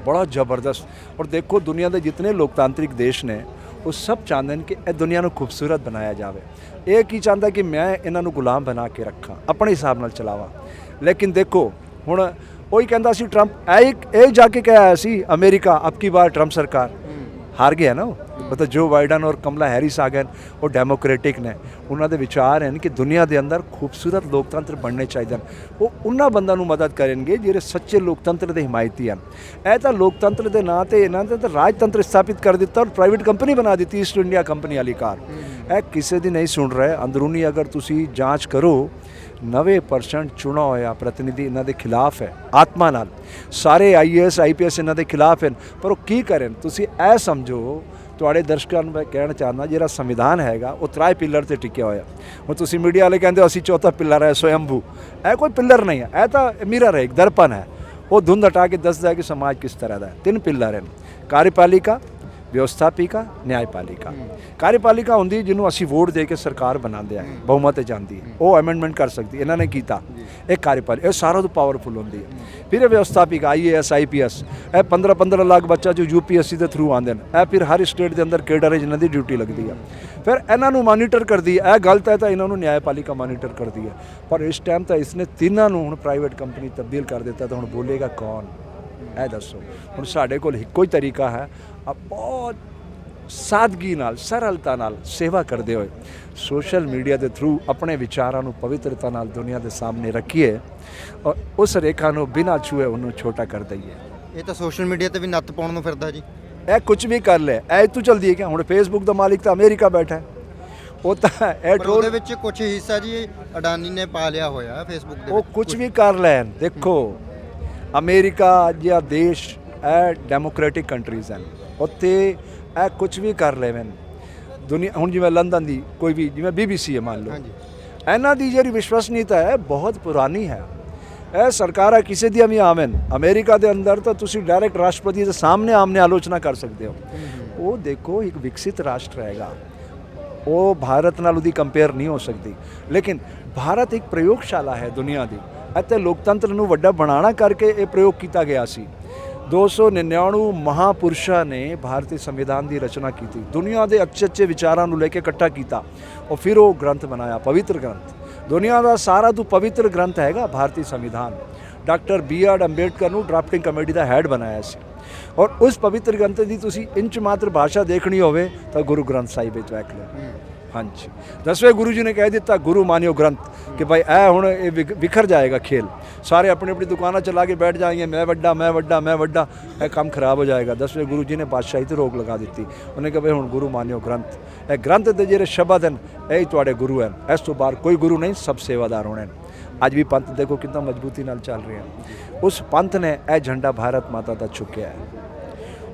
ਬੜਾ ਜ਼ਬਰਦਸਤ। ਔਰ ਦੇਖੋ ਦੁਨੀਆ ਦੇ ਜਿਤਨੇ ਲੋਕਤਾਂਤਰਿਕ ਦੇਸ਼ ਨੇ ਉਹ ਸਭ ਚਾਹੁੰਦੇ ਨੇ ਕਿ ਇਹ ਦੁਨੀਆ ਨੂੰ ਖੂਬਸੂਰਤ ਬਣਾਇਆ ਜਾਵੇ। ਇਹ ਕੀ ਚਾਹੁੰਦਾ ਕਿ ਮੈਂ ਇਹਨਾਂ ਨੂੰ ਗੁਲਾਮ ਬਣਾ ਕੇ ਰੱਖਾਂ, ਆਪਣੇ ਹਿਸਾਬ ਨਾਲ ਚਲਾਵਾਂ। ਲੇਕਿਨ ਦੇਖੋ ਹੁਣ ਉਹੀ ਕਹਿੰਦਾ ਸੀ ਟਰੰਪ, ਇਹ ਜਾ ਕੇ ਕਹਿ ਆਇਆ ਸੀ ਅਮਰੀਕਾ ਅਬਕੀ ਵਾਰ ਟਰੰਪ ਸਰਕਾਰ ਹਾਰ ਗਿਆ ਨਾ। ਉਹ ਤਾਂ ਜੋ ਬਾਈਡਨ ਔਰ ਕਮਲਾ ਹੈਰਿਸ ਆ ਗਏ, ਉਹ ਡੈਮੋਕ੍ਰੈਟਿਕ ਨੇ। ਉਹਨਾਂ ਦੇ ਵਿਚਾਰ ਹਨ ਕਿ ਦੁਨੀਆ ਦੇ ਅੰਦਰ ਖੂਬਸੂਰਤ ਲੋਕਤੰਤਰ ਬਣਨੇ ਚਾਹੀਦੇ ਹਨ। ਉਹ ਉਹਨਾਂ ਬੰਦਾ ਨੂੰ ਮਦਦ ਕਰਨਗੇ ਜਿਹੜੇ ਸੱਚੇ ਲੋਕਤੰਤਰ ਦੇ ਹਿਮਾਇਤੀ ਹਨ। ਇਹ ਤਾਂ ਲੋਕਤੰਤਰ ਦੇ ਨਾਂ ਤੇ ਇਹਨਾਂ ਨੇ ਤਾਂ ਰਾਜਤੰਤਰ ਸਥਾਪਿਤ ਕਰ ਦਿੱਤਾ ਔਰ ਪ੍ਰਾਈਵੇਟ ਕੰਪਨੀ ਬਣਾ ਦਿੱਤੀ, ਈਸਟ ਇੰਡੀਆ ਕੰਪਨੀ ਵਾਲੀ ਕਾਰ। ਇਹ ਕਿਸੇ ਦੀ ਨਹੀਂ ਸੁਣ ਰਹੇ। ਅੰਦਰੂਨੀ ਅਗਰ ਤੁਸੀਂ ਜਾਂਚ ਕਰੋ 90% ਚੁਣਾ ਹੋਇਆ ਪ੍ਰਤੀਨਿਧੀ ਇਹਨਾਂ ਦੇ ਖਿਲਾਫ ਹੈ, ਆਤਮਾ ਨਾਲ। ਸਾਰੇ IAS IPS ਇਹਨਾਂ ਦੇ ਖਿਲਾਫ ਹਨ। ਪਰ ਉਹ ਕੀ ਕਰਨ? ਤੁਸੀਂ ਇਹ ਸਮਝੋ, ਤੁਹਾਡੇ ਦਰਸ਼ਕਾਂ ਨੂੰ ਮੈਂ ਕਹਿਣਾ ਚਾਹੁੰਦਾ ਜਿਹੜਾ ਸੰਵਿਧਾਨ ਹੈਗਾ ਉਹ 3 ਪਿੱਲਰ ਤੇ ਟਿਕਿਆ ਹੋਇਆ। ਹੁਣ ਤੁਸੀਂ ਮੀਡੀਆ ਵਾਲੇ ਕਹਿੰਦੇ ਹੋ ਅਸੀਂ ਚੌਥਾ ਪਿੱਲਰ ਹੈ ਸਵੈੰਭੂ। ਇਹ ਕੋਈ ਪਿੱਲਰ ਨਹੀਂ ਹੈ, ਇਹ ਤਾਂ ਮਿਰਰ ਹੈ, ਇੱਕ ਦਰਪਣ ਹੈ। ਉਹ ਧੁੰਦ ਹਟਾ ਕੇ ਦੱਸਦਾ ਹੈ ਕਿ ਸਮਾਜ ਕਿਸ ਤਰ੍ਹਾਂ ਦਾ ਹੈ। 3 ਪਿੱਲਰ ਹਨ, ਕਾਰਜਪਾਲਿਕਾ, ਵਿਵਸਥਾਪਿਕਾ, ਨਿਆਂਪਾਲਿਕਾ। ਕਾਰਜਪਾਲਿਕਾ ਹੁੰਦੀ ਜਿਹਨੂੰ ਅਸੀਂ ਵੋਟ ਦੇ ਕੇ ਸਰਕਾਰ ਬਣਾਉਂਦੇ ਆ, ਬਹੁਮਤ ਤੇ ਜਾਂਦੀ ਹੈ, ਉਹ ਅਮੈਂਡਮੈਂਟ ਕਰ ਸਕਦੀ। ਇਹਨਾਂ ਨੇ ਕੀਤਾ ਇਹ ਕਾਰਜਪਾਲਿਕਾ, ਇਹ ਸਾਰਾ ਤੋਂ ਪਾਵਰਫੁਲ ਹੁੰਦੀ ਹੈ। ਫਿਰ ਇਹ ਵਿਵਸਥਾਪਿਕਾ IAS IPS, ਇਹ 15-15 ਲੱਖ ਬੱਚਾ ਜੋ UPSC ਦੇ ਥਰੂ ਆਉਂਦੇ ਨੇ, ਇਹ ਫਿਰ ਹਰ ਸਟੇਟ ਦੇ ਅੰਦਰ ਕੇਡਰ ਜਿਹਨਾਂ ਦੀ ਡਿਊਟੀ ਲੱਗਦੀ ਹੈ। ਫਿਰ ਇਹਨਾਂ ਨੂੰ ਮਾਨੀਟਰ ਕਰਦੀ ਹੈ। ਇਹ ਗਲਤ ਹੈ ਤਾਂ ਇਹਨਾਂ ਨੂੰ ਨਿਆਂਪਾਲਿਕਾ ਮਾਨੀਟਰ ਕਰਦੀ ਹੈ। ਪਰ ਇਸ ਟਾਈਮ ਤਾਂ ਇਸਨੇ ਤਿੰਨਾਂ ਨੂੰ ਹੁਣ ਪ੍ਰਾਈਵੇਟ ਕੰਪਨੀ ਤਬਦੀਲ ਕਰ ਦਿੱਤਾ, ਤਾਂ ਹੁਣ ਬੋਲੇਗਾ ਕੌਣ? ਇਹ ਦੱਸੋ। ਹੁਣ ਸਾਡੇ ਕੋਲ ਇੱਕੋ ਹੀ ਤਰੀਕਾ ਹੈ, ਬਹੁਤ ਸਾਦਗੀ ਨਾਲ, ਸਰਲਤਾ ਨਾਲ ਸੇਵਾ ਕਰਦੇ ਹੋਏ ਸੋਸ਼ਲ ਮੀਡੀਆ ਦੇ ਥਰੂ ਆਪਣੇ ਵਿਚਾਰਾਂ ਨੂੰ ਪਵਿੱਤਰਤਾ ਨਾਲ ਦੁਨੀਆ ਦੇ ਸਾਹਮਣੇ ਰੱਖੀਏ ਔਰ ਉਸ ਰੇਖਾ ਨੂੰ ਬਿਨਾਂ ਛੂਏ ਉਹਨੂੰ ਛੋਟਾ ਕਰ ਦਈਏ। ਇਹ ਤਾਂ ਸੋਸ਼ਲ ਮੀਡੀਆ ਤੇ ਵੀ ਨੱਤ ਪਾਉਣ ਨੂੰ ਫਿਰਦਾ ਜੀ। ਇਹ ਕੁਝ ਵੀ ਕਰ ਲੈ, ਇਹ ਤੂੰ ਚਲਦੀ ਹੈ ਕਿ ਹੁਣ ਫੇਸਬੁੱਕ ਦਾ ਮਾਲਿਕ ਤਾਂ ਅਮਰੀਕਾ ਬੈਠਾ ਹੈ। ਉਹ ਤਾਂ ਇਹ ਪਰ ਉਹਦੇ ਵਿੱਚ ਕੁਝ ਹਿੱਸਾ ਜੀ ਅਡਾਨੀ ਨੇ ਪਾ ਲਿਆ ਹੋਇਆ ਫੇਸਬੁੱਕ ਦੇ ਉਹ ਵਿੱਚ। ਕੁਝ ਵੀ ਕਰ ਲੈਣ। ਦੇਖੋ ਅਮਰੀਕਾ ਜਿਹਾ ਦੇਸ਼ ਇਹ ਡੈਮੋਕ੍ਰੈਟਿਕ ਕੰਟਰੀਜ਼ ਹਨ, ਉੱਥੇ ਇਹ ਕੁਝ ਵੀ ਕਰ ਲੈਣ ਦੁਨੀਆ। ਹੁਣ ਜਿਵੇਂ ਲੰਡਨ ਦੀ ਕੋਈ ਵੀ ਜਿਵੇਂ BBC ਹੈ ਮੰਨ ਲਓ, ਇਹਨਾਂ ਦੀ ਜਿਹੜੀ ਵਿਸ਼ਵਸਨੀयता ਹੈ ਬਹੁਤ ਪੁਰਾਣੀ ਹੈ। ਇਹ ਸਰਕਾਰਾਂ ਕਿਸੇ ਦੀਆਂ ਵੀ ਆਵਨ ਅਮਰੀਕਾ ਦੇ ਅੰਦਰ ਤਾਂ ਤੁਸੀਂ ਡਾਇਰੈਕਟ ਰਾਸ਼ਟਰਪਤੀ ਦੇ ਸਾਹਮਣੇ ਆਮਨੇ ਆਲੋਚਨਾ ਕਰ ਸਕਦੇ ਹੋ। ਉਹ ਦੇਖੋ ਇੱਕ ਵਿਕਸਿਤ ਰਾਸ਼ਟਰ ਹੈਗਾ, ਉਹ ਭਾਰਤ ਨਾਲ ਉਹਦੀ ਕੰਪੇਅਰ ਨਹੀਂ ਹੋ ਸਕਦੀ। ਲੇਕਿਨ ਭਾਰਤ ਇੱਕ ਪ੍ਰਯੋਗਸ਼ਾਲਾ ਹੈ ਦੁਨੀਆ ਦੀ। ਅਤੇ ਲੋਕਤੰਤਰ ਨੂੰ ਵੱਡਾ ਬਣਾਉਣਾ ਕਰਕੇ ਇਹ ਪ੍ਰਯੋਗ ਕੀਤਾ ਗਿਆ ਸੀ। 299 ਮਹਾਪੁਰਸ਼ਾਂ ਨੇ ਭਾਰਤੀ ਸੰਵਿਧਾਨ ਦੀ ਰਚਨਾ ਕੀਤੀ, ਦੁਨੀਆ ਦੇ ਅੱਛੇ ਵਿਚਾਰਾਂ ਨੂੰ ਲੈ ਕੇ ਇਕੱਠਾ ਕੀਤਾ ਔਰ ਫਿਰ ਉਹ ਗ੍ਰੰਥ ਬਣਾਇਆ, ਪਵਿੱਤਰ ਗ੍ਰੰਥ। ਦੁਨੀਆ ਦਾ ਸਾਰਾ ਤੋਂ ਪਵਿੱਤਰ ਗ੍ਰੰਥ ਹੈਗਾ ਭਾਰਤੀ ਸੰਵਿਧਾਨ। ਡਾਕਟਰ BR ਅੰਬੇਡਕਰ ਨੂੰ ਡਰਾਫਟਿੰਗ ਕਮੇਟੀ ਦਾ ਹੈਡ ਬਣਾਇਆ ਸੀ। ਔਰ ਉਸ ਪਵਿੱਤਰ ਗ੍ਰੰਥ ਦੀ ਤੁਸੀਂ ਇੰਚ ਮਾਤਰ ਭਾਸ਼ਾ ਦੇਖਣੀ ਹੋਵੇ ਤਾਂ ਗੁਰੂ ਗ੍ਰੰਥ ਸਾਹਿਬ ਵਿੱਚ ਵੇਖ ਲਓ। ਹਾਂਜੀ, 10ਵੇਂ ਗੁਰੂ ਜੀ ਨੇ ਕਹਿ ਦਿੱਤਾ ਗੁਰੂ ਮਾਨਿਓ ਗ੍ਰੰਥ ਕਿ ਭਾਈ ਇਹ ਹੁਣ ਇਹ ਵਿਖਰ ਜਾਏਗਾ ਖੇਲ। ਸਾਰੇ ਆਪਣੀ ਆਪਣੀ ਦੁਕਾਨਾਂ ਚਲਾ ਕੇ ਬੈਠ ਜਾएंगे, मैं ਵੱਡਾ मैं ਵੱਡਾ मैं ਵੱਡਾ। ਇਹ ਕੰਮ ਖਰਾਬ ਹੋ ਜਾਏਗਾ। 10ਵੇਂ ਗੁਰੂ ਜੀ ਨੇ ਬਾਦਸ਼ਾਹੀ ਤੇ ਰੋਕ ਲਗਾ ਦਿੱਤੀ। ਉਹਨੇ ਕਿਹਾ ਭਾਈ ਹੁਣ ਗੁਰੂ ਮਾਨਿਓ ਗ੍ਰੰਥ। ਇਹ ਗ੍ਰੰਥ ਦੇ ਜਿਹੜੇ ਸ਼ਬਦ ਹਨ ਇਹ ਤੁਹਾਡੇ ਗੁਰੂ ਹਨ, ਇਸ ਤੋਂ ਬਾਹਰ ਕੋਈ ਗੁਰੂ ਨਹੀਂ, ਸਭ ਸੇਵਾਦਾਰ ਹੋਣੇ। ਅੱਜ ਵੀ ਪੰਥ ਦੇਖੋ ਕਿੰਨਾ ਮਜ਼ਬੂਤੀ ਨਾਲ ਚੱਲ ਰਿਹਾ। ਉਸ ਪੰਥ ਨੇ ਇਹ ਝੰਡਾ ਭਾਰਤ ਮਾਤਾ ਦਾ ਚੁੱਕਿਆ ਹੈ।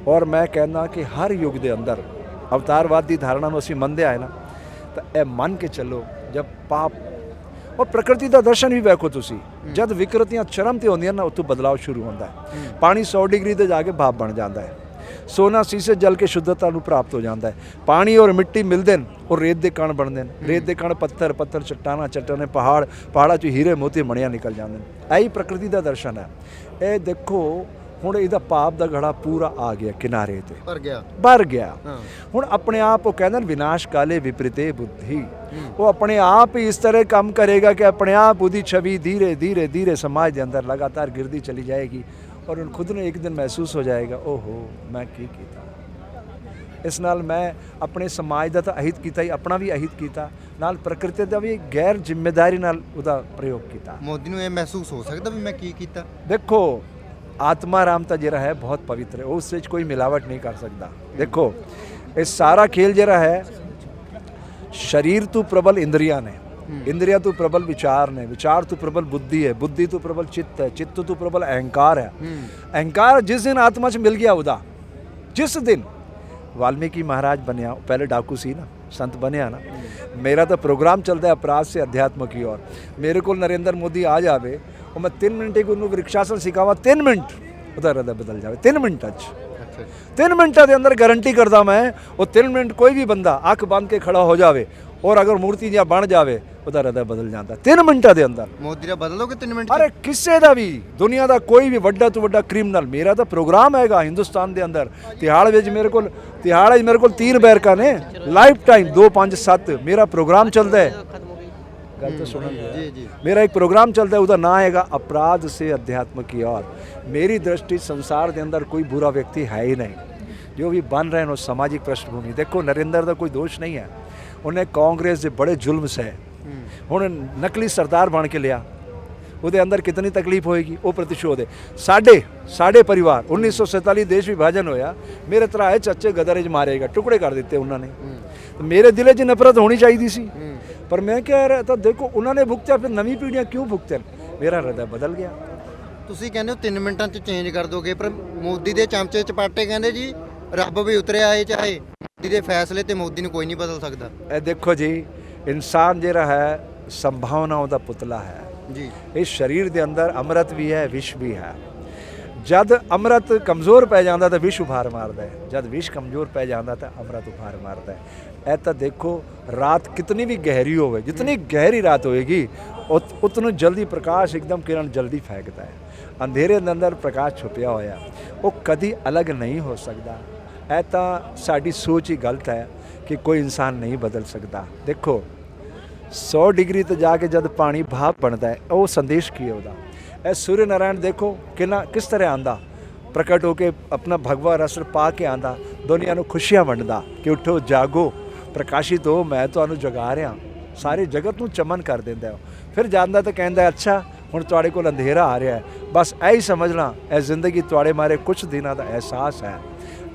ਔਰ ਮੈਂ ਕਹਿੰਦਾ ਕਿ ਹਰ ਯੁੱਗ ਦੇ ਅੰਦਰ ਅਵਤਾਰਵਾਦ ਦੀ ਧਾਰਨਾ ਨੂੰ ਅਸੀਂ ਮੰਨਦੇ ਆਏ ਨਾ, ਤਾਂ ਇਹ ਮੰਨ ਕੇ ਚੱਲੋ ਜਦ ਪਾਪ ਔਰ ਪ੍ਰਕਿਰਤੀ ਦਾ ਦਰਸ਼ਨ ਵੀ ਵੇਖੋ ਤੁਸੀਂ, ਜਦ ਵਿਕਰਤੀਆਂ ਚਰਮ ਤੇ ਹੁੰਦੀਆਂ ਨਾ ਉੱਥੋਂ ਬਦਲਾਅ ਸ਼ੁਰੂ ਹੁੰਦਾ ਹੈ। ਪਾਣੀ 100 ਡਿਗਰੀ ਤੇ ਜਾ ਕੇ ਭਾਪ ਬਣ ਜਾਂਦਾ ਹੈ। ਸੋਨਾ ਸੀਸੇ ਜਲ ਕੇ ਸ਼ੁੱਧਤਾ ਨੂੰ ਪ੍ਰਾਪਤ ਹੋ ਜਾਂਦਾ ਹੈ। ਪਾਣੀ ਔਰ ਮਿੱਟੀ ਮਿਲਦੇ ਨੇ ਔਰ ਰੇਤ ਦੇ ਕਣ ਬਣਦੇ ਨੇ। ਰੇਤ ਦੇ ਕਣ ਪੱਥਰ ਚੱਟਾਨਾਂ ਪਹਾੜਾਂ 'ਚ ਹੀਰੇ ਮੋਤੀ ਮਣੀਆਂ ਨਿਕਲ ਜਾਂਦੇ ਨੇ। ਇਹੀ ਪ੍ਰਕਿਰਤੀ ਦਾ ਦਰਸ਼ਨ ਹੈ। ਇਹ ਦੇਖੋ ਹੁਣ ਇਹਦਾ ਪਾਪ ਦਾ ਘੜਾ ਪੂਰਾ ਆ ਗਿਆ ਕਿਨਾਰੇ ਤੇ, ਭਰ ਗਿਆ। ਹੁਣ ਆਪਣੇ ਆਪ ਉਹ ਕਹਿੰਦੇ ਨੇ ਵਿਨਾਸ਼ ਕਾਲੇ ਵਿਪਰੀਤੇ ਬੁੱਧੀ। ਉਹ ਆਪਣੇ ਆਪ ਹੀ ਇਸ ਤਰ੍ਹਾਂ ਕੰਮ ਕਰੇਗਾ ਕਿ ਆਪਣੇ ਆਪ ਉਹਦੀ ਛਵੀ ਧੀਰੇ ਧੀਰੇ ਸਮਾਜ ਦੇ ਅੰਦਰ ਲਗਾਤਾਰ ਗਿਰਦੀ ਚਲੀ ਜਾਏਗੀ। ਔਰ ਹੁਣ ਖੁਦ ਨੂੰ ਇੱਕ ਦਿਨ ਮਹਿਸੂਸ ਹੋ ਜਾਏਗਾ, ਓਹੋ ਮੈਂ ਕੀ ਕੀਤਾ। ਇਸ ਨਾਲ ਮੈਂ ਆਪਣੇ ਸਮਾਜ ਦਾ ਤਾਂ ਅਹਿਤ ਕੀਤਾ ਹੀ, ਆਪਣਾ ਵੀ ਅਹਿਤ ਕੀਤਾ, ਨਾਲ ਪ੍ਰਕਿਰਤੀ ਦਾ ਵੀ ਗੈਰ ਜ਼ਿੰਮੇਦਾਰੀ ਨਾਲ ਉਹਦਾ ਪ੍ਰਯੋਗ ਕੀਤਾ। ਮੋਦੀ ਨੂੰ ਇਹ ਮਹਿਸੂਸ ਹੋ ਸਕਦਾ ਵੀ ਮੈਂ ਕੀ ਕੀਤਾ। ਦੇਖੋ ਆਤਮਾ ਰਾਮ ਤਾਂ ਜਿਹੜਾ ਹੈ ਬਹੁਤ ਪਵਿੱਤਰ ਹੈ, ਉਸ ਵਿੱਚ ਕੋਈ ਮਿਲਾਵਟ ਨਹੀਂ ਕਰ ਸਕਦਾ। ਦੇਖੋ ਇਹ ਸਾਰਾ ਖੇਲ ਜਿਹੜਾ ਹੈ ਸਰੀਰ ਤੋਂ ਪ੍ਰਬਲ ਇੰਦਰੀਆਂ ਨੇ, ਇੰਦਰੀਆਂ ਤੋਂ ਪ੍ਰਬਲ ਵਿਚਾਰ ਨੇ, ਵਿਚਾਰ ਤੋਂ ਪ੍ਰਬਲ ਬੁੱਧੀ ਹੈ, ਬੁੱਧੀ ਤੋਂ ਪ੍ਰਬਲ ਚਿੱਤ ਹੈ, ਚਿੱਤ ਤੋਂ ਪ੍ਰਬਲ ਅਹੰਕਾਰ ਹੈ। ਅਹੰਕਾਰ ਜਿਸ ਦਿਨ ਆਤਮਾ 'ਚ ਮਿਲ ਗਿਆ ਉਹਦਾ, ਜਿਸ ਦਿਨ वाल्मीकि महाराज बनया, पहले डाकू सी ना, संत बनया ना। मेरा तो प्रोग्राम चलता है अपराध से अध्यात्म की ओर। मेरे को नरेंद्र मोदी आ जावे और मैं 3 मिनट एक उन्होंने वृक्षासन सिखावा, 3 मिनट ਉਹਦਾ ਹृदय बदल जाए 3 ਮਿੰਟਾਂ 'ਚ। 3 ਮਿੰਟਾਂ ਦੇ ਅੰਦਰ ਗਾਰੰਟੀ ਕਰਦਾ ਮੈਂ, ਉਹ 3 ਮਿੰਟ ਕੋਈ ਵੀ ਬੰਦਾ ਅੱਖ ਬੰਦ ਕੇ ਖੜਾ ਹੋ ਜਾਵੇ ਔਰ ਅਗਰ ਮੂਰਤੀ ਜਾਂ ਬਣ ਜਾਵੇ, ਉਹਦਾ ਹृदय ਬਦਲ ਜਾਂਦਾ 3 ਮਿੰਟਾਂ ਦੇ ਅੰਦਰ। ਮੋਦੀ ਦਾ ਬਦਲੋਗੇ 3 ਮਿੰਟ? ਅਰੇ ਕਿਸੇ ਦਾ ਵੀ, ਦੁਨੀਆ ਦਾ ਕੋਈ ਵੀ ਵੱਡਾ ਤੋਂ ਵੱਡਾ ਕ੍ਰਿਮੀਨਲ, ਮੇਰਾ ਤਾਂ ਪ੍ਰੋਗਰਾਮ ਹੈਗਾ ਹਿੰਦੁਸਤਾਨ ਦੇ ਅੰਦਰ। ਤਿਹਾੜ ਵਿੱਚ ਮੇਰੇ ਕੋਲ 3 ਬੈਰਕਾਂ ਨੇ, ਲਾਈਫ ਟਾਈਮ 2, 5, 7 ਮੇਰਾ ਪ੍ਰੋਗਰਾਮ ਚੱਲਦਾ ਹੈ। ਗੱਲ ਤਾਂ ਸੁਣਨ ਜੀ ਜੀ। ਮੇਰਾ ਇੱਕ ਪ੍ਰੋਗਰਾਮ ਚੱਲਦਾ, ਉਹਦਾ ਨਾਂ ਹੈਗਾ अपराध से अध्यात्म की ओर। मेरी दृष्टि संसार के अंदर कोई बुरा व्यक्ति है ही नहीं। जो भी बन रहे हैं वो सामाजिक पृष्ठभूमि। देखो नरेंद्र का कोई दोष नहीं है, उन्हें कांग्रेस के बड़े जुल्म से हूँ नकली सरदार बन के लिया, ਉਹਦੇ ਅੰਦਰ ਕਿਤਨੀ ਤਕਲੀਫ ਹੋਏਗੀ, ਉਹ ਪ੍ਰਤੀਸ਼ੋਧ ਹੈ। ਸਾਡੇ ਪਰਿਵਾਰ 1947 ਦੇਸ਼ ਵਿਭਾਜਨ ਹੋਇਆ, ਮੇਰੇ ਤਰਾਏ ਚਾਚੇ ਗਦਰ 'ਚ ਮਾਰੇਗਾ, ਟੁਕੜੇ ਕਰ ਦਿੱਤੇ ਉਹਨਾਂ ਨੇ। ਮੇਰੇ ਦਿਲੇ 'ਚ ਨਫ਼ਰਤ ਹੋਣੀ ਚਾਹੀਦੀ ਸੀ, ਪਰ ਮੈਂ ਕਿਹਾ ਯਾਰ ਤਾਂ ਦੇਖੋ ਉਹਨਾਂ ਨੇ ਭੁਗਤਿਆ, ਫਿਰ ਨਵੀਂ ਪੀੜ੍ਹੀਆਂ ਕਿਉਂ ਭੁਗਤਣ। ਮੇਰਾ ਹਿਰਦਾ ਬਦਲ ਗਿਆ। ਤੁਸੀਂ ਕਹਿੰਦੇ ਹੋ 3 ਮਿੰਟਾਂ 'ਚ ਚੇਂਜ ਕਰ ਦੋਗੇ, ਪਰ ਮੋਦੀ ਦੇ ਚਮਚੇ ਚਪਾਟੇ ਕਹਿੰਦੇ ਜੀ ਰੱਬ ਵੀ ਉਤਰਿਆ ਆਏ ਚਾਹੇ, ਮੋਦੀ ਦੇ ਫੈਸਲੇ ਤੇ ਮੋਦੀ ਨੂੰ ਕੋਈ ਨਹੀਂ ਬਦਲ ਸਕਦਾ। ਇਹ ਦੇਖੋ ਜੀ, ਇਨਸਾਨ ਜਿਹੜਾ ਹੈ ਸੰਭਾਵਨਾਵਾਂ ਦਾ ਪੁਤਲਾ ਹੈ ਜੀ। ਇਸ ਸਰੀਰ ਦੇ ਅੰਦਰ ਅੰਮ੍ਰਿਤ ਵੀ ਹੈ, ਵਿਸ਼ ਵੀ ਹੈ। ਜਦ ਅੰਮ੍ਰਿਤ ਕਮਜ਼ੋਰ ਪੈ ਜਾਂਦਾ ਤਾਂ ਵਿਸ਼ ਉਭਾਰ ਮਾਰਦਾ ਹੈ, ਜਦ ਵਿਸ਼ ਕਮਜ਼ੋਰ ਪੈ ਜਾਂਦਾ ਤਾਂ ਅੰਮ੍ਰਿਤ ਉਭਾਰ ਮਾਰਦਾ ਹੈ। ਇਹ ਤਾਂ ਦੇਖੋ ਰਾਤ ਕਿਤਨੀ ਵੀ ਗਹਿਰੀ ਹੋਵੇ, ਜਿਤਨੀ ਗਹਿਰੀ ਰਾਤ ਹੋਏਗੀ ਉਤਨੂੰ ਜਲਦੀ ਪ੍ਰਕਾਸ਼ ਇੱਕਦਮ ਕਿਰਨ ਜਲਦੀ ਫੈਂਕਦਾ ਹੈ। ਅੰਧੇਰੇ ਦੇ ਅੰਦਰ ਪ੍ਰਕਾਸ਼ ਛੁਪਿਆ ਹੋਇਆ, ਉਹ ਕਦੀ ਅਲੱਗ ਨਹੀਂ ਹੋ ਸਕਦਾ। ਇਹ ਤਾਂ ਸਾਡੀ ਸੋਚ ਹੀ ਗਲਤ ਹੈ ਕਿ ਕੋਈ ਇਨਸਾਨ ਨਹੀਂ ਬਦਲ ਸਕਦਾ। ਦੇਖੋ 100 ਡਿਗਰੀ ਤੇ ਜਾ ਕੇ ਜਦ ਪਾਣੀ ਭਾਪ ਬਣਦਾ ਹੈ, ਉਹ ਸੰਦੇਸ਼ ਕੀ ਹੈ ਉਹਦਾ। ਇਹ ਸੂਰਜ ਨਾਰਾਇਣ ਦੇਖੋ ਕਿਸ ਤਰ੍ਹਾਂ ਆਂਦਾ, ਪ੍ਰਗਟ ਹੋ ਕੇ ਆਪਣਾ ਭਗਵਾ ਰਸ ਪਾ ਕੇ ਆਂਦਾ, ਦੁਨੀਆ ਨੂੰ ਖੁਸ਼ੀਆਂ ਵੰਡਦਾ ਕਿ ਉੱਠੋ ਜਾਗੋ, ਪ੍ਰਕਾਸ਼ਿਤ ਹੋ, ਮੈਂ ਤੁਹਾਨੂੰ ਜਗਾ ਰਿਹਾ, ਸਾਰੇ ਜਗਤ ਨੂੰ ਚਮਨ ਕਰ ਦਿੰਦਾ। ਫਿਰ ਜਾਂਦਾ ਤਾਂ ਕਹਿੰਦਾ ਅੱਛਾ ਹੁਣ ਤੁਹਾਡੇ ਕੋਲ ਅੰਧੇਰਾ ਆ ਰਿਹਾ ਹੈ, ਬਸ ਇਹੀ ਸਮਝਣਾ ਇਹ ਜ਼ਿੰਦਗੀ ਤੁਹਾਡੇ ਮਾਰੇ ਕੁਝ ਦਿਨਾਂ ਦਾ ਅਹਿਸਾਸ ਹੈ।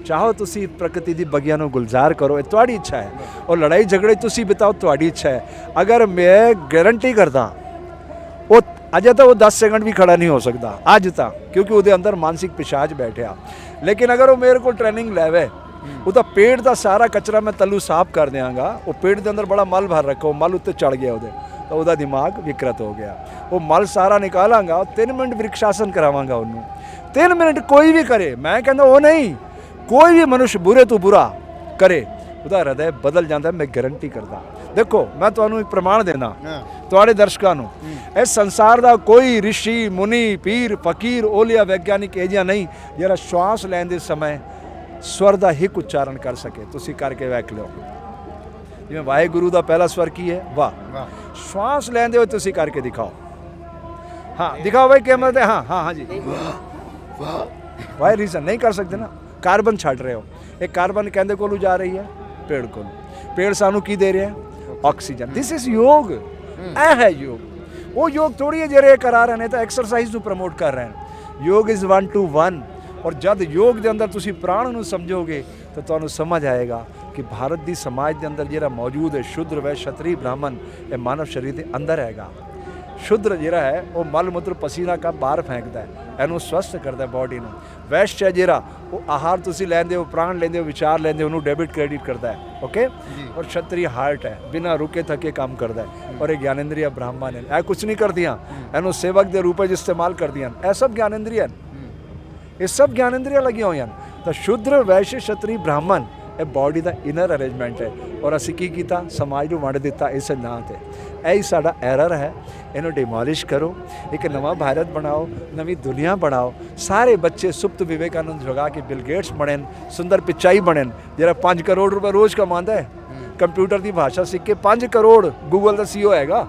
ਚਾਹੋ ਤੁਸੀਂ ਪ੍ਰਕਿਰਤੀ ਦੀ ਬਗੀਆਂ ਨੂੰ ਗੁਲਜ਼ਾਰ ਕਰੋ, ਇਹ ਤੁਹਾਡੀ ਇੱਛਾ ਹੈ, ਔਰ ਲੜਾਈ ਝਗੜੇ ਤੁਸੀਂ ਬਿਤਾਓ, ਤੁਹਾਡੀ ਇੱਛਾ ਹੈ। ਅਗਰ ਮੈਂ ਗਾਰੰਟੀ ਕਰਦਾ ਉਹ ਅਜੇ ਤਾਂ ਉਹ 10 ਸੈਕਿੰਡ ਵੀ ਖੜਾ ਨਹੀਂ ਹੋ ਸਕਦਾ ਅੱਜ ਤਾਂ, ਕਿਉਂਕਿ ਉਹਦੇ ਅੰਦਰ ਮਾਨਸਿਕ ਪਿਸ਼ਾਚ ਬੈਠਿਆ। ਲੇਕਿਨ ਅਗਰ ਉਹ ਮੇਰੇ ਕੋਲ ਟ੍ਰੇਨਿੰਗ ਲੈਵੇ, ਉਹਦਾ ਪੇਟ ਦਾ ਸਾਰਾ ਕਚਰਾ ਮੈਂ ਤੱਲੂ ਸਾਫ਼ ਕਰ ਦਿਆਂਗਾ। ਉਹ ਪੇਟ ਦੇ ਅੰਦਰ ਬੜਾ ਮਲ ਭਰ ਰੱਖੋ, ਮਲ ਉੱਤੇ ਚੜ ਗਿਆ ਉਹਦੇ, ਤਾਂ ਉਹਦਾ ਦਿਮਾਗ ਵਿਕਰਤ ਹੋ ਗਿਆ। ਉਹ ਮਲ ਸਾਰਾ ਨਿਕਾਲਾਂਗਾ, 3 ਮਿੰਟ ਵ੍ਰਿਕਸ਼ਾਸਨ ਕਰਾਵਾਂਗਾ ਉਹਨੂੰ। 3 ਮਿੰਟ ਕੋਈ ਵੀ ਕਰੇ, ਮੈਂ ਕਹਿੰਦਾ ਉਹ ਨਹੀਂ, ਕੋਈ ਵੀ ਮਨੁੱਖ ਬੁਰੇ ਤੋਂ ਬੁਰਾ ਕਰੇ, ਉਹਦਾ ਹਿਰਦਾ ਬਦਲ ਜਾਂਦਾ, ਮੈਂ ਗਾਰੰਟੀ ਕਰਦਾ। ਦੇਖੋ ਮੈਂ ਤੁਹਾਨੂੰ ਇੱਕ ਪ੍ਰਮਾਣ ਦੇਣਾ ਤੁਹਾਡੇ ਦਰਸ਼ਕਾਂ ਨੂੰ, ਇਸ ਸੰਸਾਰ ਦਾ ਕੋਈ ਰਿਸ਼ੀ ਮੁਨੀ ਪੀਰ ਫਕੀਰ ਓਲੀਆ ਵਿਗਿਆਨਿਕ ਇਹ ਜਿਹਾ ਨਹੀਂ ਜਿਹੜਾ ਸ਼ਵਾਸ ਲੈਣ ਦੇ ਸਮੇਂ ਸਵਰ ਦਾ ਹਿੱਕ ਉਚਾਰਨ ਕਰ ਸਕੇ। ਤੁਸੀਂ ਕਰਕੇ ਵੇਖ ਲਿਓ, ਜਿਵੇਂ ਵਾਹਿਗੁਰੂ ਦਾ ਪਹਿਲਾ ਸਵਰ ਕੀ ਹੈ, ਵਾਹ। ਸ਼ਵਾਸ ਲੈਂਦੇ ਹੋਏ ਤੁਸੀਂ ਕਰਕੇ ਦਿਖਾਓ। ਹਾਂ ਦਿਖਾਓ ਭਾਈ ਕੈਮਰਾ ਤੇ। ਹਾਂ ਜੀ, ਵਾਹ ਰੀਜ਼ਨ ਨਹੀਂ ਕਰ ਸਕਦੇ ਨਾ, ਕਾਰਬਨ ਛੱਡ ਰਹੇ ਹੋ। ਇਹ ਕਾਰਬਨ ਕਹਿੰਦੇ ਕੋਲੋਂ ਜਾ ਰਹੀ ਹੈ ਪੇੜ ਕੋਲ, ਪੇੜ ਸਾਨੂੰ ਕੀ ਦੇ ਰਿਹਾ ਹੈ, ਆਕਸੀਜਨ। ਦਿਸ ਇਜ਼ ਯੋਗ, ਇਹ ਹੈ ਯੋਗ। ਉਹ ਯੋਗ ਥੋੜੀ ਹੈ ਜਿਹੜੇ ਕਰਾ ਰਹੇ ਨੇ ਤਾਂ ਐਕਸਰਸਾਈਜ਼ ਨੂੰ ਪ੍ਰਮੋਟ ਕਰ ਰਹੇ ਨੇ। ਯੋਗ ਇਜ਼ 1 to 1। ਔਰ ਜਦ ਯੋਗ ਦੇ ਅੰਦਰ ਤੁਸੀਂ ਪ੍ਰਾਣ ਨੂੰ ਸਮਝੋਗੇ ਤਾਂ ਤੁਹਾਨੂੰ ਸਮਝ ਆਏਗਾ ਕਿ ਭਾਰਤ ਦੀ ਸਮਾਜ ਦੇ ਅੰਦਰ ਜਿਹੜਾ ਮੌਜੂਦ ਹੈ ਸ਼ੂਦਰ ਵੈਸ਼ ਛਤਰੀ ਬ੍ਰਾਹਮਣ, ਇਹ ਮਾਨਵ ਸਰੀਰ ਦੇ ਅੰਦਰ ਹੈਗਾ। ਸ਼ੂਦਰ ਜਿਹੜਾ ਹੈ ਉਹ ਮਲ ਮੂਤਰ ਪਸੀਨਾ ਕਾ ਬਾਹਰ ਫੈਂਕਦਾ ਹੈ, ਇਹਨੂੰ ਸਵਸਥ ਕਰਦਾ ਬਾਡੀ ਨੂੰ। ਵੈਸ਼ ਹੈ ਜਿਹੜਾ ਉਹ ਆਹਾਰ ਤੁਸੀਂ ਲੈਂਦੇ ਹੋ, ਪ੍ਰਾਣ ਲੈਂਦੇ ਹੋ, ਵਿਚਾਰ ਲੈਂਦੇ ਹੋ, ਉਹਨੂੰ ਡੈਬਿਟ ਕ੍ਰੈਡਿਟ ਕਰਦਾ ਹੈ। ਓਕੇ। ਔਰ ਛਤਰੀ ਹਾਰਟ ਹੈ, ਬਿਨਾਂ ਰੁਕੇ ਥਕੇ ਕੰਮ ਕਰਦਾ ਹੈ। ਔਰ ਇਹ ਗਿਆਨੇਂਦਰੀਆ ਬ੍ਰਾਹਮਣ ਹੈ, ਇਹ ਕੁਛ ਨਹੀਂ ਕਰਦੀਆਂ, ਇਹਨੂੰ ਸੇਵਕ ਦੇ ਰੂਪ ਵਿੱਚ ਇਸਤੇਮਾਲ ਕਰਦੀਆਂ। ਇਹ ਸਭ ਗਿਆਨੇਂਦਰੀਆ, ਇਹ ਸਭ ਗਿਆਨੇਂਦਰੀਆਂ ਲੱਗੀਆਂ ਹੋਈਆਂ ਹਨ। ਤਾਂ ਸ਼ੂਦਰ ਵੈਸ਼ ਛਤਰੀ ਬ੍ਰਾਹਮਣ ਇਹ ਬਾਡੀ ਦਾ ਇਨਰ ਅਰੇਂਜਮੈਂਟ ਹੈ। ਔਰ ਅਸੀਂ ਕੀ ਕੀਤਾ, ਸਮਾਜ ਨੂੰ ਵੰਡ ਦਿੱਤਾ ਇਸ ਨਾਂ 'ਤੇ। ਇਹੀ ਸਾਡਾ ਐਰਰ ਹੈ, ਇਹਨੂੰ ਡਿਮੋਲਿਸ਼ ਕਰੋ, ਇੱਕ ਨਵਾਂ ਭਾਰਤ ਬਣਾਓ, ਨਵੀਂ ਦੁਨੀਆ ਬਣਾਓ। ਸਾਰੇ ਬੱਚੇ ਸੁਪਤ ਵਿਵੇਕਾਨੰਦ ਜਗਾ ਕੇ ਬਿਲ ਗੇਟਸ ਬਣਨ, ਸੁੰਦਰ ਪਿਚਾਈ ਬਣਨ, ਜਿਹੜਾ 5 ਕਰੋੜ ਰੁਪਏ ਰੋਜ਼ ਕਮਾਉਂਦਾ ਹੈ, ਕੰਪਿਊਟਰ ਦੀ ਭਾਸ਼ਾ ਸਿੱਖ ਕੇ 5 ਕਰੋੜ ਗੂਗਲ ਦਾ CEO ਹੈਗਾ,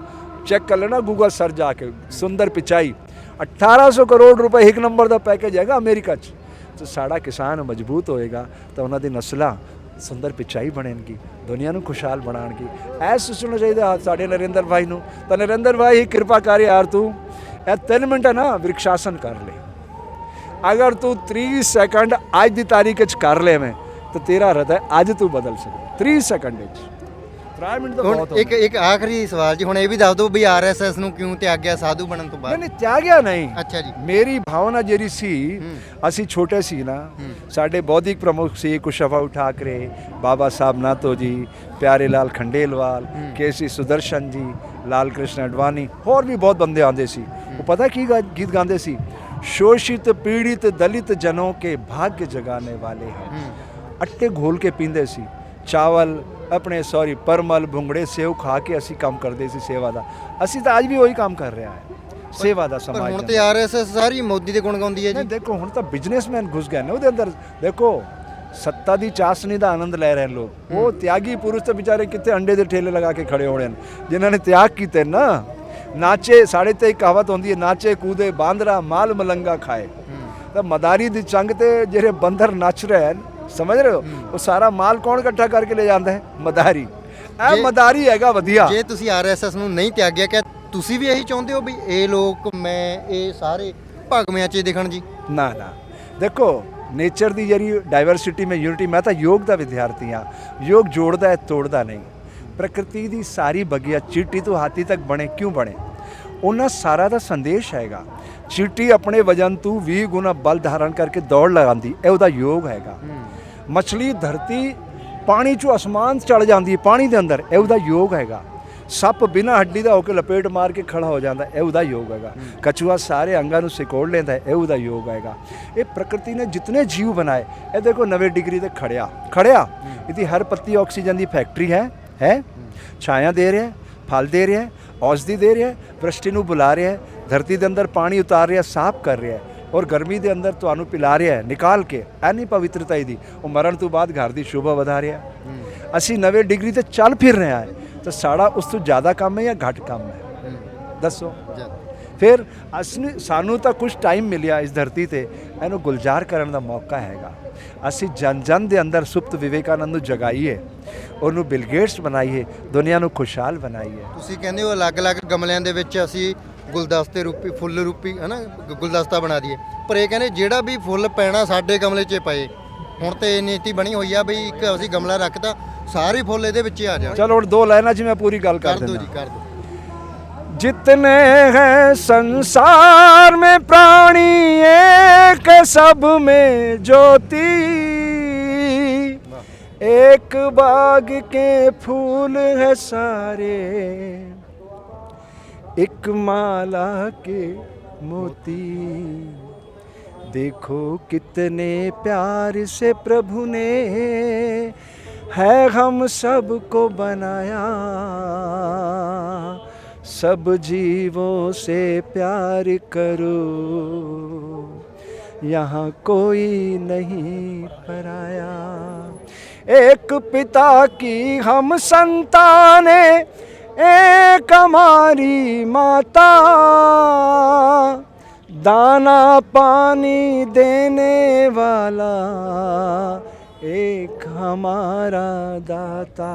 ਚੈੱਕ ਕਰ ਲੈਣਾ ਗੂਗਲ ਸਰ ਜਾ ਕੇ। ਸੁੰਦਰ ਪਿਚਾਈ 1800 ਕਰੋੜ ਰੁਪਏ ਇੱਕ ਨੰਬਰ ਦਾ ਪੈਕੇਜ ਹੈਗਾ ਅਮਰੀਕਾ 'ਚ। ਤਾਂ ਸਾਡਾ ਕਿਸਾਨ ਮਜ਼ਬੂਤ ਹੋਏਗਾ ਤਾਂ ਉਹਨਾਂ ਦੀ ਨਸਲਾਂ ਸੁੰਦਰ ਪਿਚਾਈ ਬਣਨਗੀ, ਦੁਨੀਆ ਨੂੰ ਖੁਸ਼ਹਾਲ ਬਣਾਉਣਗੀ। ਐ ਸੋਚਣਾ ਚਾਹੀਦਾ ਸਾਡੇ ਨਰਿੰਦਰ ਭਾਈ ਨੂੰ। ਤਾਂ ਨਰਿੰਦਰ ਭਾਈ ਕਿਰਪਾ ਕਰ ਯਾਰ, ਤੂੰ ਇਹ 3 ਮਿੰਟ ਹੈ ਨਾ ਵ੍ਰਿਕਸ਼ਾਸਨ ਕਰ ਲੈ। ਅਗਰ ਤੂੰ 30 ਸੈਕਿੰਡ ਅੱਜ ਦੀ ਤਾਰੀਖ 'ਚ ਕਰ ਲੈਵੇਂ ਤਾਂ ਤੇਰਾ ਹਿਰਦਾ ਅੱਜ ਤੂੰ ਬਦਲ ਸਕਦਾ। 30 ਸੈਕਿੰਡ 'ਚ प्राइम मिनट तो ਹੁਣ बहुत हो ਇੱਕ ਆਖਰੀ ਸਵਾਲ ਜੀ, ਹੁਣ ਇਹ ਵੀ ਦੱਸ ਦਿਓ ਵੀ ਆਰਐਸਐਸ ਨੂੰ ਕਿਉਂ ਤਿਆਗਿਆ ਸਾਧੂ ਬਣਨ ਤੋਂ ਬਾਅਦ? नहीं त्यागया नहीं। ਅੱਛਾ ਜੀ। ਮੇਰੀ ਭਾਵਨਾ ਜਿਹੜੀ ਸੀ, ਅਸੀਂ ਛੋਟੇ ਸੀ ਨਾ, ਸਾਡੇ ਬੌਧਿਕ ਪ੍ਰਮੁੱਖ ਸੀ ਕੁਸ਼ਾਭਾਊ ਠਾਕਰੇ, ਬਾਬਾ ਸਾਹਿਬ ਨਾਤੋ ਜੀ, ਪਿਆਰੇ ਲਾਲ ਖੰਡੇਲਵਾਲ, ਕੇਸੀ ਸੁਦਰਸ਼ਨ ਜੀ, ਲਾਲ ਕ੍ਰਿਸ਼ਨ ਅਡਵਾਨੀ, ਹੋਰ ਵੀ ਬਹੁਤ ਬੰਦੇ ਆਉਂਦੇ ਸੀ। ਉਹ ਪਤਾ ਕੀ ਗੀਤ ਗਾਉਂਦੇ ਸੀ? शोषित पीड़ित दलित जनों के भाग्य जगाने वाले हैं। अट्टे घोल के पींदे सी, चावल अपने सॉरी परमल भुंगड़े सेव खा के ਅਸੀਂ ਕੰਮ ਕਰਦੇ ਸੀ ਸੇਵਾ ਦਾ। ਅਸੀਂ ਤਾਂ ਅੱਜ ਵੀ ਉਹੀ ਕੰਮ ਕਰ ਰਿਹਾ ਹੈ, ਸੇਵਾ ਦਾ ਪਰ ਸਮਾਜ ਹੁਣ ਦਾ। ਤੇ ਆਰਐਸਐਸ ਸਾਰੀ ਮੋਦੀ ਦੇ ਗੁਣ ਗਾਉਂਦੀ ਹੈ ਜੀ। ਨਹੀਂ ਦੇਖੋ, ਹੁਣ ਤਾਂ ਬਿਜ਼ਨਸਮੈਨ ਘੁਸ ਗਏ ਨੇ ਉਹਦੇ ਅੰਦਰ। ਦੇਖੋ ਸੱਤਾ ਦੀ ਚਾਸਨੀ ਦਾ ਆਨੰਦ ਲੈ ਰਹੇ ਲੋਕ। ਉਹ ਤਿਆਗੀ ਪੁਰਸ਼ ਤਾਂ ਵਿਚਾਰੇ ਕਿੱਥੇ ਅੰਡੇ ਦੇ ਠੇਲੇ ਲਗਾ ਕੇ ਖੜੇ ਹੋਣੇ ਨੇ, ਜਿਨ੍ਹਾਂ ਨੇ ਤਿਆਗ ਕੀਤੇ ਨਾ। नाचे साढ़े ते एक कहावत होती है, नाचे कूदे बांदरा माल मलंगा खाए। तो मदारी दी चंग ते जेरे बंदर नच रहे हैं, समझ रहे हो, वो सारा माल कौन इकट्ठा करके ले जाता है? मदारी। ਇਹ ਮਦਾਰੀ ਹੈਗਾ ਵਧੀਆ। ਜੇ ਤੁਸੀਂ ਆਰਐਸਐਸ ਨੂੰ ਨਹੀਂ ਤਿਆਗਿਆ, ਕਿ ਤੁਸੀਂ ਵੀ ਇਹੀ ਚਾਹੁੰਦੇ ਹੋ ਵੀ ਇਹ ਲੋਕ ਇਹ ਸਾਰੇ ਭਗਵਿਆਂ 'ਚ ਦਿਖਣ ਜੀ? ਨਾ ਨਾ, ਦੇਖੋ ਨੇਚਰ ਦੀ ਜਿਹੜੀ ਡਾਈਵਰਸਿਟੀ ਮੈਂ ਯੂਨਿਟੀ, ਮੈਂ ਤਾਂ ਯੋਗ ਦਾ ਵਿਦਿਆਰਥੀ ਹਾਂ। ਯੋਗ ਜੋੜਦਾ ਹੈ, ਤੋੜਦਾ ਨਹੀਂ। ਪ੍ਰਕਿਰਤੀ ਦੀ ਸਾਰੀ ਬਗੀਆ ਚੀਟੀ ਤੋਂ ਹਾਥੀ ਤੱਕ ਬਣੇ ਕਿਉਂ ਬਣੇ? ਉਹਨਾਂ ਸਾਰਾ ਦਾ ਸੰਦੇਸ਼ ਹੈਗਾ। ਚੀਟੀ ਆਪਣੇ ਵਜਨ ਤੋਂ 20 ਗੁਣਾ ਬਲ ਧਾਰਨ ਕਰਕੇ ਦੌੜ ਲਗਾਉਂਦੀ, ਇਹ ਉਹਦਾ ਯੋਗ ਹੈਗਾ। ਮਛਲੀ ਧਰਤੀ ਪਾਣੀ 'ਚੋਂ ਅਸਮਾਨ ਚੜ ਜਾਂਦੀ ਹੈ ਪਾਣੀ ਦੇ ਅੰਦਰ, ਇਹ ਉਹਦਾ ਯੋਗ ਹੈਗਾ। ਸੱਪ ਬਿਨਾਂ ਹੱਡੀ ਦਾ ਹੋ ਕੇ ਲਪੇਟ ਮਾਰ ਕੇ ਖੜਾ ਹੋ ਜਾਂਦਾ, ਇਹ ਉਹਦਾ ਯੋਗ ਹੈਗਾ। ਕਛੂਆ ਸਾਰੇ ਅੰਗਾਂ ਨੂੰ ਸਿਕੋੜ ਲੈਂਦਾ, ਇਹ ਉਹਦਾ ਯੋਗ ਹੈਗਾ। ਇਹ ਪ੍ਰਕਿਰਤੀ ਨੇ ਜਿਤਨੇ ਜੀਵ ਬਣਾਏ, ਇਹ ਦੇਖੋ 90 ਡਿਗਰੀ ਤੇ ਖੜਿਆ। ਇਹਦੀ ਹਰ ਪੱਤੀ ਆਕਸੀਜਨ ਦੀ ਫੈਕਟਰੀ ਹੈ, ਛਾਇਆ ਦੇ ਰਿਹਾ, ਫਲ ਦੇ ਰਿਹਾ, ਔਸ਼ਧੀ ਦੇ ਰਿਹਾ, ਵ੍ਰਿਸ਼ਟੀ ਨੂੰ ਬੁਲਾ ਰਿਹਾ, ਧਰਤੀ ਦੇ ਅੰਦਰ ਪਾਣੀ ਉਤਾਰ ਰਿਹਾ, ਸਾਫ਼ ਕਰ ਰਿਹਾ, ਔਰ ਗਰਮੀ ਦੇ ਅੰਦਰ ਤੁਹਾਨੂੰ ਪਿਲਾ ਰਿਹਾ ਨਿਕਾਲ ਕੇ। ਐਨੀ ਪਵਿੱਤਰਤਾ ਇਹਦੀ। ਉਹ ਮਰਨ ਤੋਂ ਬਾਅਦ ਘਰ ਦੀ ਸ਼ੋਭਾ ਵਧਾ ਰਿਹਾ। ਅਸੀਂ 90 ਡਿਗਰੀ ਤੇ ਚੱਲ ਫਿਰ ਰਹੇ ਹਾਂ, ਤਾਂ ਸਾਡਾ ਉਸ ਤੋਂ ਜ਼ਿਆਦਾ ਕੰਮ ਹੈ ਜਾਂ ਘੱਟ ਕੰਮ ਹੈ? ਦੱਸੋ। ਫਿਰ ਸਾਨੂੰ ਤਾਂ ਕੁਝ ਟਾਈਮ ਮਿਲਿਆ ਇਸ ਧਰਤੀ ਤੇ, ਇਹਨੂੰ ਗੁਲਜ਼ਾਰ ਕਰਨ ਦਾ ਮੌਕਾ ਹੈਗਾ। ਅਸੀਂ ਜਨ ਦੇ ਅੰਦਰ ਸੁਪਤ ਵਿਵੇਕਾਨੰਦ ਨੂੰ ਜਗਾਈਏ, ਉਹਨੂੰ ਬਿਲ ਗੇਟਸ ਬਣਾਈਏ, ਦੁਨੀਆ ਨੂੰ ਖੁਸ਼ਹਾਲ ਬਣਾਈਏ। ਤੁਸੀਂ ਕਹਿੰਦੇ ਹੋ ਅਲੱਗ-ਅਲੱਗ ਗਮਲਿਆਂ ਦੇ ਵਿੱਚ ਅਸੀਂ ਗੁਲਦਸਤੇ ਰੂਪੀ, ਫੁੱਲ ਰੂਪੀ ਹੈ ਨਾ, ਗੁਲਦਸਤਾ ਬਣਾ ਦਈਏ। ਪਰ ਇਹ ਕਹਿੰਦੇ ਜਿਹੜਾ ਵੀ ਫੁੱਲ ਪੈਣਾ ਸਾਡੇ ਗਮਲੇ 'ਚ ਪਏ। ਹੁਣ ਤੇ ਨੀਤੀ ਬਣੀ ਹੋਈ ਆ ਬਈ ਇੱਕ ਅਸੀਂ ਗਮਲਾ ਰੱਖਦਾ, ਸਾਰੇ ਫੁੱਲ ਇਹਦੇ ਵਿੱਚ ਆ ਜਾਣ। ਚਲੋ ਹੁਣ 2 ਲਾਈਨਾਂ 'ਚ ਮੈਂ ਪੂਰੀ ਗੱਲ ਕਰ ਦਿੰਦਾ। ਦਿੰਦਾ। ਕਰ ਦਿਓ। जितने हैं संसार में प्राणी, एक सब में ज्योति, एक बाग के फूल है सारे, एक माला के मोती। देखो कितने प्यार से प्रभु ने है हम सबको बनाया, सब जीवों से प्यार करो, यहाँ कोई नहीं पराया। एक पिता की हम संतानें, एक हमारी माता, दाना पानी देने वाला एक हमारा दाता।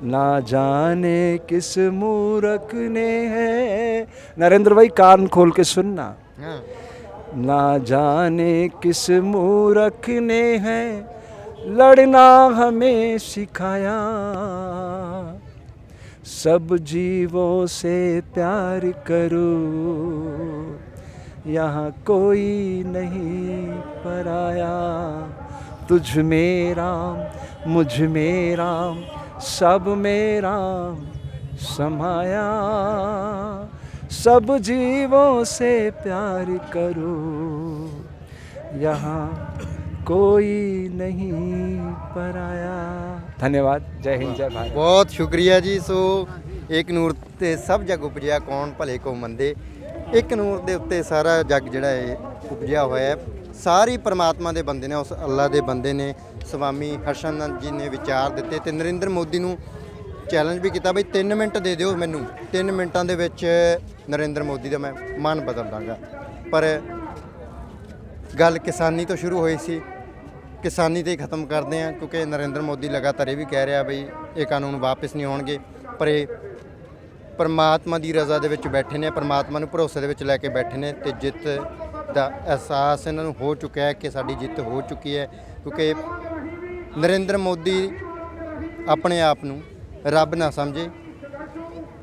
ना जाने किस मूर्ख ने है, नरेंद्र भाई कान खोल के सुनना, ना जाने किस मूर्ख ने है लड़ना हमें सिखाया, सब जीवों से प्यार करो, यहाँ कोई नहीं पराया। तुझ में राम, मुझ में राम, सब में राम समाया, सब जीवों से प्यार करो, यहाँ कोई नहीं पराया। धन्यवाद। जय हिंद, जय भारत। ਬਹੁਤ ਸ਼ੁਕਰੀਆ ਜੀ। ਸੋ ਇੱਕ ਨੂਰ ਤੇ ਸਭ ਜਗ ਉਪਜਿਆ, ਕੌਣ ਭਲੇ ਕੋ ਮੰਦੇ। ਇੱਕ ਨੂਰ ਦੇ ਉੱਤੇ ਸਾਰਾ ਜੱਗ ਜਿਹੜਾ ਹੈ ਉਪਜਿਆ ਹੋਇਆ ਹੈ। ਸਾਰੀ ਪਰਮਾਤਮਾ ਦੇ ਬੰਦੇ ਨੇ, ਉਸ ਅੱਲਾ ਦੇ ਬੰਦੇ ਨੇ। ਸਵਾਮੀ ਹਰਸ਼ਾਨੰਦ ਜੀ ਨੇ ਵਿਚਾਰ ਦਿੱਤੇ ਤੇ ਨਰਿੰਦਰ ਮੋਦੀ ਨੂੰ ਚੈਲੰਜ ਵੀ ਕੀਤਾ ਬਈ 3 ਮਿੰਟ ਦੇ ਦਿਓ ਮੈਨੂੰ, 3 ਮਿੰਟਾਂ ਦੇ ਵਿੱਚ ਨਰਿੰਦਰ ਮੋਦੀ ਦਾ ਮੈਂ ਮਨ ਬਦਲ ਦਾਂਗਾ। ਪਰ ਗੱਲ ਕਿਸਾਨੀ ਤੋਂ ਸ਼ੁਰੂ ਹੋਈ ਸੀ, ਕਿਸਾਨੀ 'ਤੇ ਹੀ ਖਤਮ ਕਰਦੇ ਹਾਂ, ਕਿਉਂਕਿ ਨਰਿੰਦਰ ਮੋਦੀ ਲਗਾਤਾਰ ਇਹ ਵੀ ਕਹਿ ਰਿਹਾ ਬਈ ਇਹ ਕਾਨੂੰਨ ਵਾਪਸ ਨਹੀਂ ਹੋਣਗੇ। ਪਰ ਇਹ ਪਰਮਾਤਮਾ ਦੀ ਰਜ਼ਾ ਦੇ ਵਿੱਚ ਬੈਠੇ ਨੇ, ਪਰਮਾਤਮਾ ਨੂੰ ਭਰੋਸੇ ਦੇ ਵਿੱਚ ਲੈ ਕੇ ਬੈਠੇ ਨੇ ਤੇ ਜਿੱਤ ਦਾ ਅਹਿਸਾਸ ਇਹਨਾਂ ਨੂੰ ਹੋ ਚੁੱਕਿਆ ਹੈ ਕਿ ਸਾਡੀ ਜਿੱਤ ਹੋ ਚੁੱਕੀ ਹੈ। ਕਿਉਂਕਿ ਨਰਿੰਦਰ ਮੋਦੀ ਆਪਣੇ ਆਪ ਨੂੰ ਰੱਬ ਨਾ ਸਮਝੇ।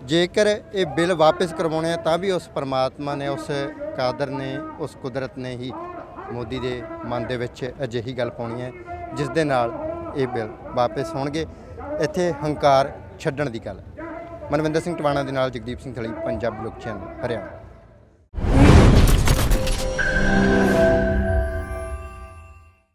ਜੇਕਰ ਇਹ ਬਿੱਲ ਵਾਪਸ ਕਰਵਾਉਣੇ ਆ ਤਾਂ ਵੀ ਉਸ ਪਰਮਾਤਮਾ ਨੇ, ਉਸ ਕਾਦਰ ਨੇ, ਉਸ ਕੁਦਰਤ ਨੇ ਹੀ ਮੋਦੀ ਦੇ ਮਨ ਦੇ ਵਿੱਚ ਅਜਿਹੀ ਗੱਲ ਪਾਉਣੀ ਹੈ ਜਿਸ ਦੇ ਨਾਲ ਇਹ ਬਿੱਲ ਵਾਪਸ ਹੋਣਗੇ। ਇੱਥੇ ਹੰਕਾਰ ਛੱਡਣ ਦੀ ਗੱਲ। ਮਨਵਿੰਦਰ ਸਿੰਘ ਟਵਾਣਾ ਦੇ ਨਾਲ ਜਗਦੀਪ ਸਿੰਘ ਥਲੀ, ਪੰਜਾਬੀ ਲੋਕ ਚੈਨਲ, ਹਰਿਆਣਾ।